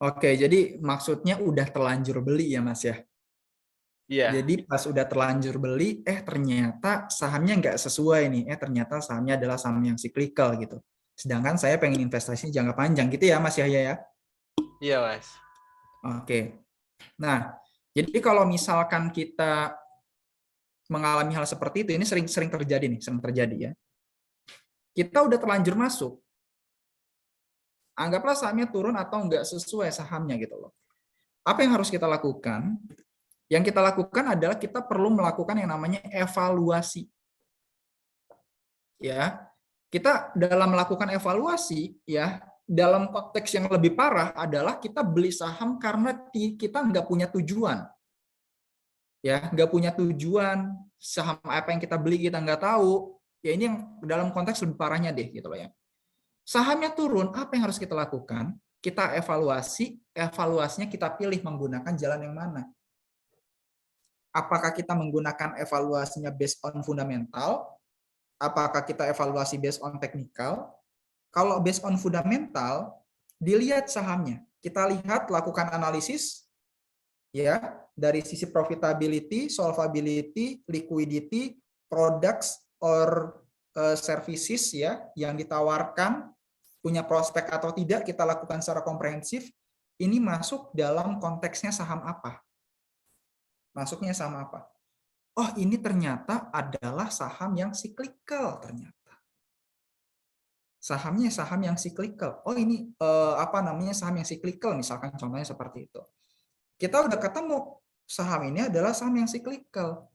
Oke, jadi maksudnya udah terlanjur beli ya, Mas ya? Iya. Jadi pas udah terlanjur beli, ternyata sahamnya nggak sesuai nih. Ternyata sahamnya adalah saham yang siklikal gitu. Sedangkan saya pengen investasi jangka panjang gitu ya, Mas Yahya ya? Iya, Mas. Oke. Nah, jadi kalau misalkan kita mengalami hal seperti itu, ini sering terjadi nih, sering terjadi ya. Kita udah terlanjur masuk. Anggaplah sahamnya turun atau nggak sesuai sahamnya gitu loh. Apa yang harus kita lakukan? Yang kita lakukan adalah kita perlu melakukan yang namanya evaluasi. Ya, kita dalam melakukan evaluasi, ya, dalam konteks yang lebih parah adalah kita beli saham karena kita nggak punya tujuan. Ya, nggak punya tujuan, saham apa yang kita beli kita nggak tahu. Ya, ini yang dalam konteks lebih parahnya deh, gitu loh ya. Sahamnya turun, apa yang harus kita lakukan? Kita evaluasinya kita pilih menggunakan jalan yang mana. Apakah kita menggunakan evaluasinya based on fundamental? Apakah kita evaluasi based on technical? Kalau based on fundamental, dilihat sahamnya. Kita lihat, lakukan analisis ya, dari sisi profitability, solvability, liquidity, products or services ya yang ditawarkan, punya prospek atau tidak, kita lakukan secara komprehensif. Ini masuk dalam konteksnya saham apa? Masuknya sama apa? Oh, ini ternyata adalah saham yang siklikal ternyata. Sahamnya saham yang siklikal. Oh, ini saham yang siklikal, misalkan contohnya seperti itu. Kita udah ketemu saham ini adalah saham yang siklikal.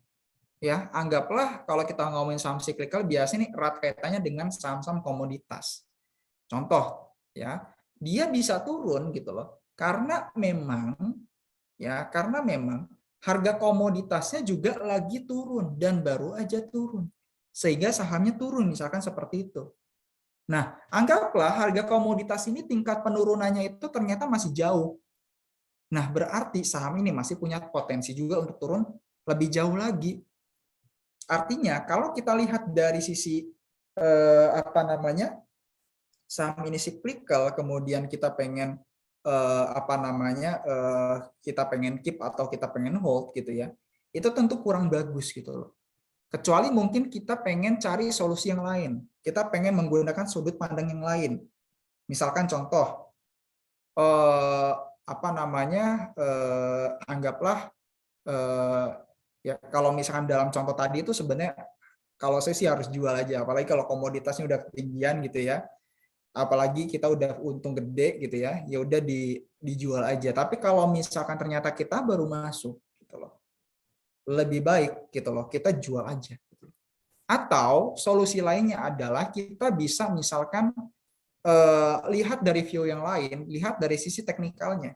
Ya, anggaplah kalau kita ngomongin saham siklikal biasanya nih erat kaitannya dengan saham-saham komoditas. Contoh, ya, dia bisa turun gitu loh. Karena memang harga komoditasnya juga lagi turun dan baru aja turun. Sehingga sahamnya turun misalkan seperti itu. Nah, anggaplah harga komoditas ini tingkat penurunannya itu ternyata masih jauh. Nah, berarti saham ini masih punya potensi juga untuk turun lebih jauh lagi. Artinya, kalau kita lihat dari sisi saham ini siklikal, kemudian kita pengen kita pengen keep atau kita pengen hold gitu ya, itu tentu kurang bagus gitu loh. Kecuali mungkin kita pengen cari solusi yang lain, kita pengen menggunakan sudut pandang yang lain. Misalkan contoh, apa namanya, anggaplah ya kalau misalkan dalam contoh tadi itu sebenarnya kalau saya sih harus jual aja, apalagi kalau komoditasnya udah ketinggian gitu ya, apalagi kita udah untung gede gitu ya, ya udah dijual aja. Tapi kalau misalkan ternyata kita baru masuk gitu loh, lebih baik gitu loh kita jual aja. Atau solusi lainnya adalah kita bisa misalkan lihat dari view yang lain, lihat dari sisi teknikalnya.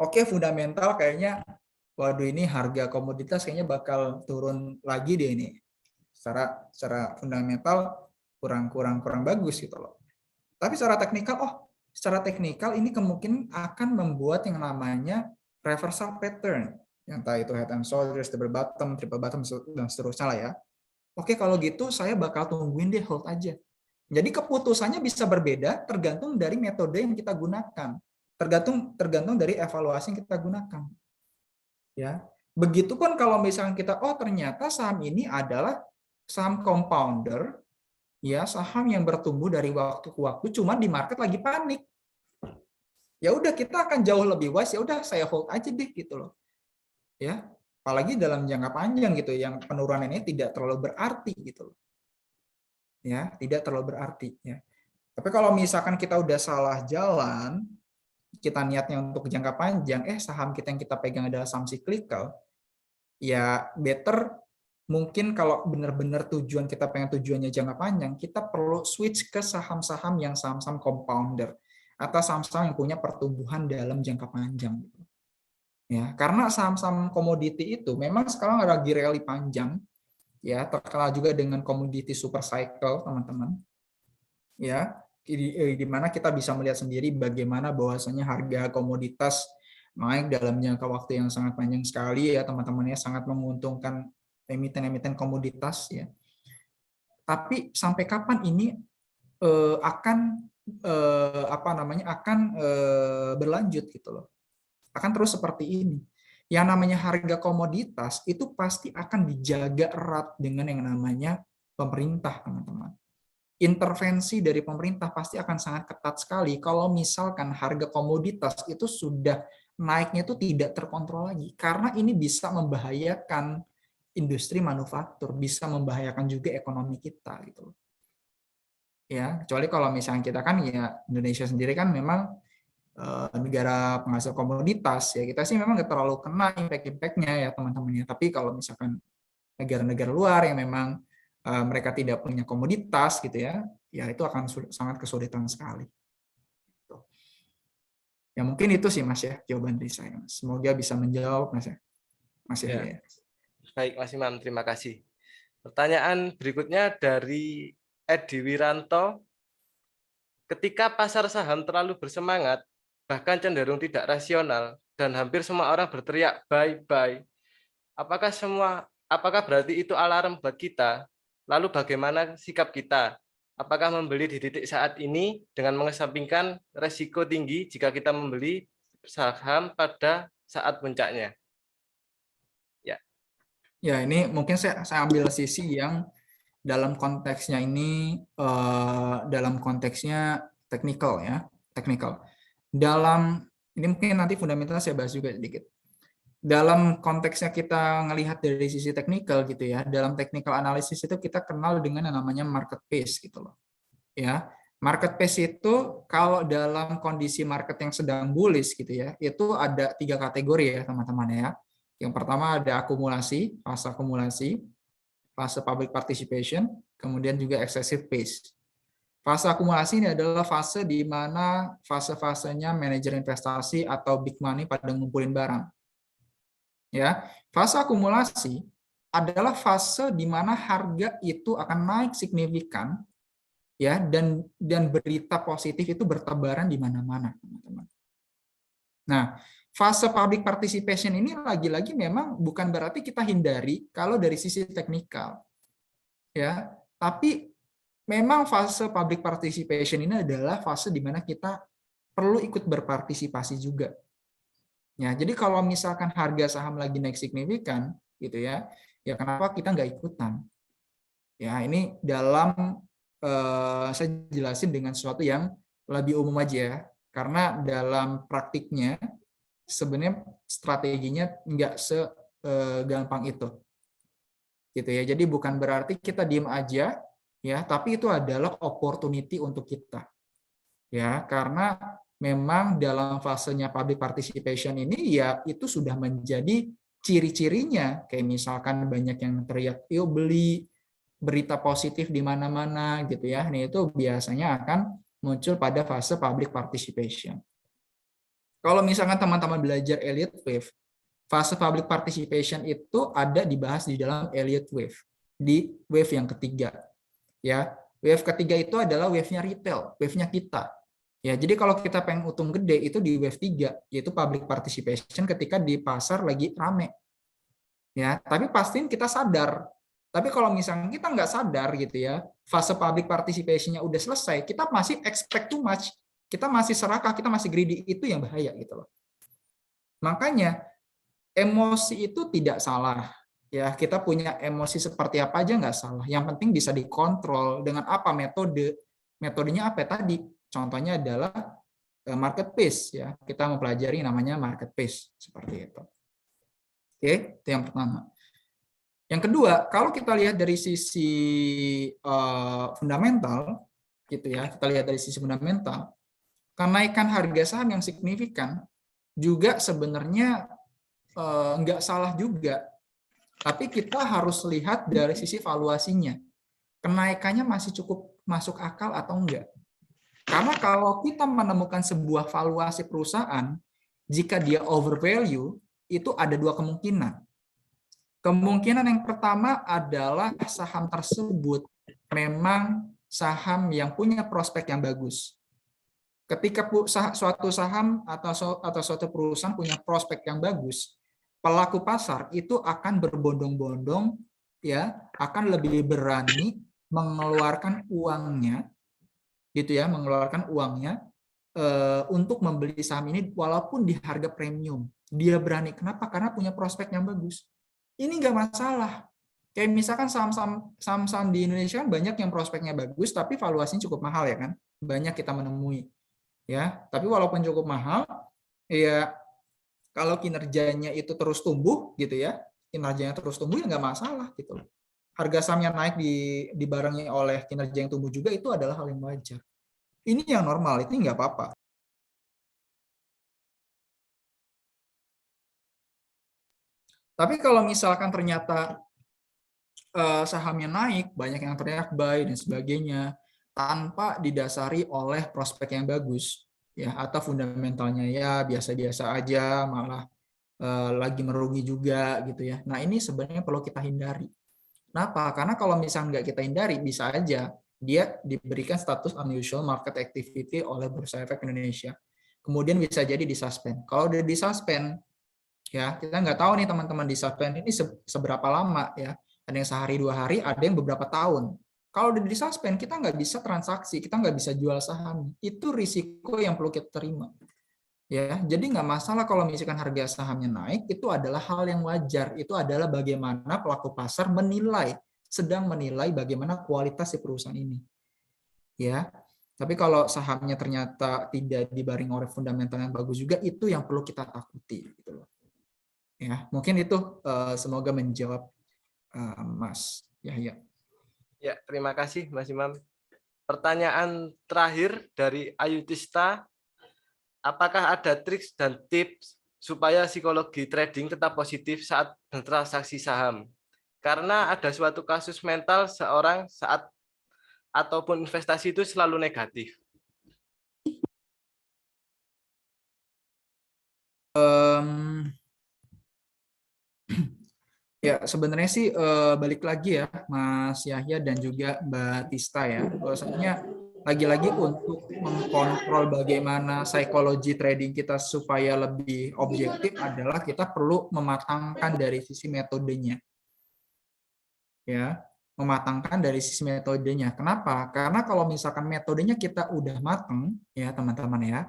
Oke, fundamental kayaknya, waduh ini harga komoditas kayaknya bakal turun lagi deh ini. Secara fundamental kurang bagus gitu loh. Tapi secara teknikal ini kemungkinan akan membuat yang namanya reversal pattern, yang entah itu head and shoulders, double bottom, triple bottom, dan seterusnya lah ya. Oke, kalau gitu saya bakal tungguin deh, hold aja. Jadi keputusannya bisa berbeda tergantung dari metode yang kita gunakan, tergantung dari evaluasi yang kita gunakan. Ya, begitupun kalau misalnya kita ternyata saham ini adalah saham compounder, ya saham yang bertumbuh dari waktu ke waktu, cuma di market lagi panik. Ya udah kita akan jauh lebih wise, ya udah saya hold aja deh gitu loh. Ya, apalagi dalam jangka panjang gitu, yang penurunannya tidak terlalu berarti gitu loh. Ya, tidak terlalu berarti ya. Tapi kalau misalkan kita udah salah jalan, kita niatnya untuk jangka panjang, saham kita yang kita pegang adalah saham cyclical, ya better mungkin kalau benar-benar kita pengen tujuannya jangka panjang, kita perlu switch ke saham-saham yang saham-saham compounder atau saham-saham yang punya pertumbuhan dalam jangka panjang. Ya, karena saham-saham komoditi itu memang sekarang lagi rally panjang, ya terkenal juga dengan komoditi super cycle, teman-teman. Ya, di mana kita bisa melihat sendiri bagaimana bahwasanya harga komoditas naik dalam jangka waktu yang sangat panjang sekali ya teman-teman, ya sangat menguntungkan emiten-emiten komoditas ya. Tapi sampai kapan ini akan berlanjut gitu loh. Akan terus seperti ini. Yang namanya harga komoditas itu pasti akan dijaga erat dengan yang namanya pemerintah, teman-teman. Intervensi dari pemerintah pasti akan sangat ketat sekali kalau misalkan harga komoditas itu sudah naiknya itu tidak terkontrol lagi, karena ini bisa membahayakan industri manufaktur, bisa membahayakan juga ekonomi kita gitu. Ya, kecuali kalau misalnya kita kan ya Indonesia sendiri kan memang negara penghasil komoditas ya, kita sih memang nggak terlalu kena impact-impactnya ya teman-teman ya. Tapi kalau misalkan negara-negara luar yang memang mereka tidak punya komoditas gitu ya, ya itu akan sangat kesulitan sekali. Ya mungkin itu sih Mas ya jawaban dari saya. Semoga bisa menjawab Mas ya. Mas ya. Ya. Baik Mas Imam, terima kasih. Pertanyaan berikutnya dari Edi Wiranto. Ketika pasar saham terlalu bersemangat, bahkan cenderung tidak rasional, dan hampir semua orang berteriak buy, apakah berarti itu alarm buat kita? Lalu bagaimana sikap kita? Apakah membeli di titik saat ini dengan mengesampingkan resiko tinggi jika kita membeli saham pada saat puncaknya? Ya, ini mungkin saya ambil sisi yang dalam konteksnya ini, dalam konteksnya teknikal ya, teknikal. Ini mungkin nanti fundamental saya bahas juga sedikit. Dalam konteksnya kita ngelihat dari sisi teknikal gitu ya, dalam technical analysis itu kita kenal dengan yang namanya market pace gitu loh. Ya, market pace itu kalau dalam kondisi market yang sedang bullish gitu ya, itu ada 3 kategori ya teman-teman ya. Yang pertama ada fase akumulasi, fase public participation, kemudian juga excessive pace. Fase akumulasi ini adalah fase di mana fase-fasenya manajer investasi atau big money pada ngumpulin barang. Ya, fase akumulasi adalah fase di mana harga itu akan naik signifikan ya, dan berita positif itu bertebaran di mana-mana, teman-teman. Nah, fase public participation ini lagi-lagi memang bukan berarti kita hindari kalau dari sisi teknikal. Ya, tapi memang fase public participation ini adalah fase di mana kita perlu ikut berpartisipasi juga. Ya, jadi kalau misalkan harga saham lagi naik signifikan gitu ya, ya kenapa kita nggak ikutan? Ya, ini dalam saya jelasin dengan sesuatu yang lebih umum aja ya. Karena dalam praktiknya sebenarnya strateginya nggak segampang itu. Gitu ya. Jadi bukan berarti kita diem aja ya, tapi itu adalah opportunity untuk kita. Ya, karena memang dalam fasenya public participation ini ya itu sudah menjadi ciri-cirinya, kayak misalkan banyak yang teriak yuk beli, berita positif di mana-mana gitu ya. Ini itu biasanya akan muncul pada fase public participation. Kalau misalkan teman-teman belajar Elliott Wave, fase public participation itu ada dibahas di dalam Elliott Wave, di wave yang ketiga. Ya, wave ketiga itu adalah wave-nya retail, wave-nya kita. Ya, jadi kalau kita pengen untung gede itu di wave 3, yaitu public participation ketika di pasar lagi rame. Ya, tapi pastiin kita sadar. Tapi kalau misalnya kita nggak sadar gitu ya, fase public participation-nya udah selesai, kita masih expect too much, kita masih serakah, kita masih greedy, itu yang bahaya gitu loh. Makanya emosi itu tidak salah. Ya, kita punya emosi seperti apa aja nggak salah. Yang penting bisa dikontrol dengan apa metode. Metodenya apa tadi? Contohnya adalah marketplace ya. Kita mempelajari namanya marketplace seperti itu. Oke, itu yang pertama. Yang kedua, kalau kita lihat dari sisi fundamental, gitu ya, kita lihat dari sisi fundamental, kenaikan harga saham yang signifikan juga sebenarnya nggak salah juga. Tapi kita harus lihat dari sisi valuasinya. Kenaikannya masih cukup masuk akal atau enggak. Karena kalau kita menemukan sebuah valuasi perusahaan, jika dia overvalue, itu ada dua kemungkinan. Kemungkinan yang pertama adalah saham tersebut memang saham yang punya prospek yang bagus. Ketika suatu saham atau suatu perusahaan punya prospek yang bagus, pelaku pasar itu akan berbondong-bondong, ya, akan lebih berani mengeluarkan uangnya, gitu ya, mengeluarkan uangnya untuk membeli saham ini walaupun di harga premium. Dia berani, kenapa? Karena punya prospek yang bagus. Ini nggak masalah. Kayak misalkan saham-saham di Indonesia kan banyak yang prospeknya bagus, tapi valuasinya cukup mahal ya kan? Banyak kita menemui. Ya, tapi walaupun cukup mahal, ya kalau kinerjanya itu terus tumbuh gitu ya, kinerjanya terus tumbuh ya nggak masalah gitu. Harga sahamnya naik dibarengi oleh kinerja yang tumbuh juga itu adalah hal yang wajar. Ini yang normal, itu nggak apa-apa. Tapi kalau misalkan ternyata sahamnya naik, banyak yang teriak buy dan sebagainya, tanpa didasari oleh prospek yang bagus, ya, atau fundamentalnya ya biasa-biasa aja, malah lagi merugi juga gitu ya. Nah ini sebenarnya perlu kita hindari. Kenapa? Karena kalau misalnya nggak kita hindari, bisa aja dia diberikan status unusual market activity oleh Bursa Efek Indonesia. Kemudian bisa jadi disuspend. Kalau udah disuspend, ya kita nggak tahu nih teman-teman disuspend ini seberapa lama ya. Ada yang sehari 2 hari, ada yang beberapa tahun. Kalau udah disuspend, kita nggak bisa transaksi, kita nggak bisa jual saham. Itu risiko yang perlu kita terima. Ya, jadi nggak masalah kalau misalkan harga sahamnya naik, itu adalah hal yang wajar. Itu adalah bagaimana pelaku pasar sedang menilai bagaimana kualitas si perusahaan ini. Ya, tapi kalau sahamnya ternyata tidak dibaring oleh fundamental yang bagus juga, itu yang perlu kita takuti. Gitu loh. Ya, mungkin itu semoga menjawab Mas Yahya. Ya, terima kasih Mas Imam. Pertanyaan terakhir dari Ayu Tista. Apakah ada trik dan tips supaya psikologi trading tetap positif saat bertransaksi saham? Karena ada suatu kasus mental seorang saat ataupun investasi itu selalu negatif. Ya, sebenarnya sih balik lagi ya Mas Yahya dan juga Mbak Tista ya. Bahwasanya lagi-lagi untuk mengkontrol bagaimana psikologi trading kita supaya lebih objektif adalah kita perlu mematangkan dari sisi metodenya. Ya, mematangkan dari sisi metodenya. Kenapa? Karena kalau misalkan metodenya kita udah matang ya teman-teman ya,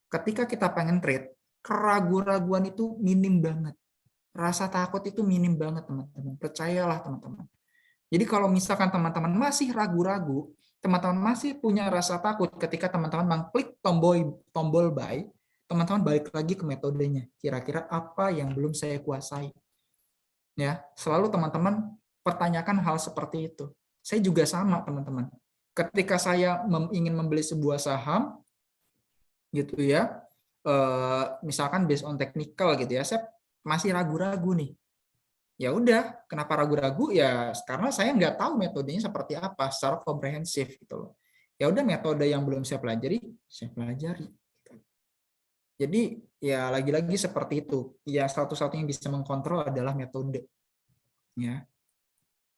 ketika kita pengen trade, keraguan-raguan itu minim banget. Rasa takut itu minim banget teman-teman. Percayalah teman-teman. Jadi kalau misalkan teman-teman masih ragu-ragu, teman-teman masih punya rasa takut ketika teman-teman mengklik tombol buy, teman-teman balik lagi ke metodenya. Kira-kira apa yang belum saya kuasai? Ya, selalu teman-teman pertanyakan hal seperti itu. Saya juga sama, teman-teman. Ketika saya ingin membeli sebuah saham, gitu ya, misalkan based on technical gitu ya, saya masih ragu-ragu nih. Ya udah, kenapa ragu-ragu? Ya karena saya nggak tahu metodenya seperti apa secara komprehensif gitu loh. Ya udah, metode yang belum saya pelajari. Jadi ya lagi-lagi seperti itu. Ya satu-satunya yang bisa mengkontrol adalah metode. Ya,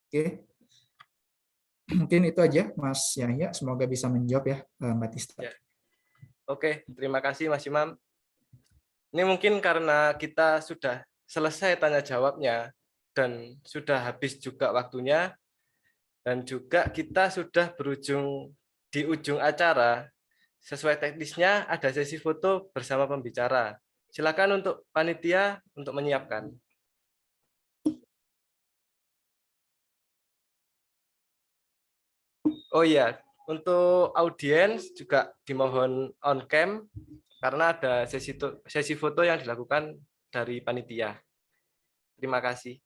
oke. Mungkin itu aja, Mas Yahya. Semoga bisa menjawab ya, Mbak Tista. Ya. Oke, terima kasih Mas Imam. Ini mungkin karena kita sudah selesai tanya jawabnya dan sudah habis juga waktunya, dan juga kita sudah berujung di ujung acara. Sesuai teknisnya ada sesi foto bersama pembicara. Silakan untuk panitia untuk menyiapkan. Oh iya, untuk audiens juga dimohon on cam karena ada sesi foto yang dilakukan dari panitia. Terima kasih.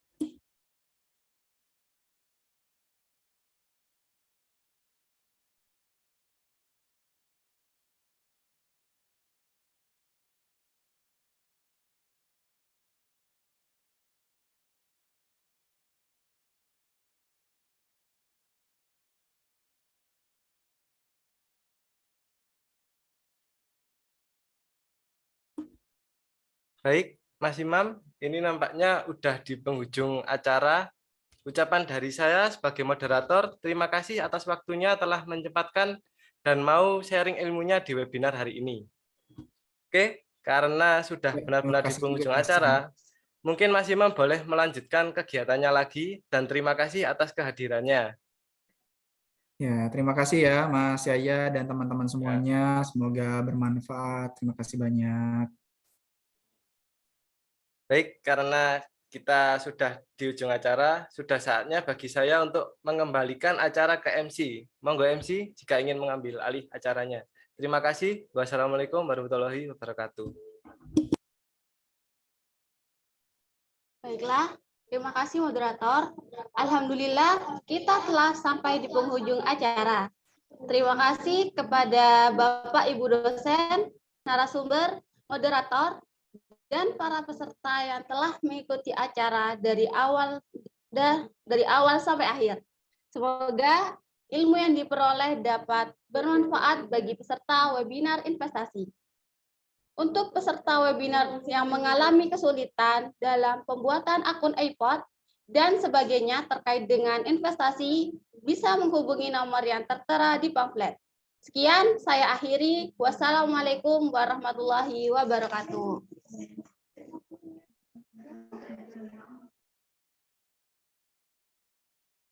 Baik, Mas Imam, ini nampaknya udah di penghujung acara. Ucapan dari saya sebagai moderator, terima kasih atas waktunya telah menyempatkan dan mau sharing ilmunya di webinar hari ini. Oke, karena sudah benar-benar di penghujung acara, mungkin Mas Imam boleh melanjutkan kegiatannya lagi, dan terima kasih atas kehadirannya. Ya, terima kasih ya Mas Yahya dan teman-teman semuanya. Semoga bermanfaat. Terima kasih banyak. Baik, karena kita sudah di ujung acara, sudah saatnya bagi saya untuk mengembalikan acara ke MC. Monggo MC jika ingin mengambil alih acaranya. Terima kasih. Wassalamualaikum warahmatullahi wabarakatuh. Baiklah, terima kasih moderator. Alhamdulillah kita telah sampai di penghujung acara. Terima kasih kepada Bapak Ibu dosen, narasumber, moderator, dan para peserta yang telah mengikuti acara dari awal sampai akhir. Semoga ilmu yang diperoleh dapat bermanfaat bagi peserta webinar investasi. Untuk peserta webinar yang mengalami kesulitan dalam pembuatan akun iPod dan sebagainya terkait dengan investasi, bisa menghubungi nomor yang tertera di pamflet. Sekian, saya akhiri. Wassalamualaikum warahmatullahi wabarakatuh.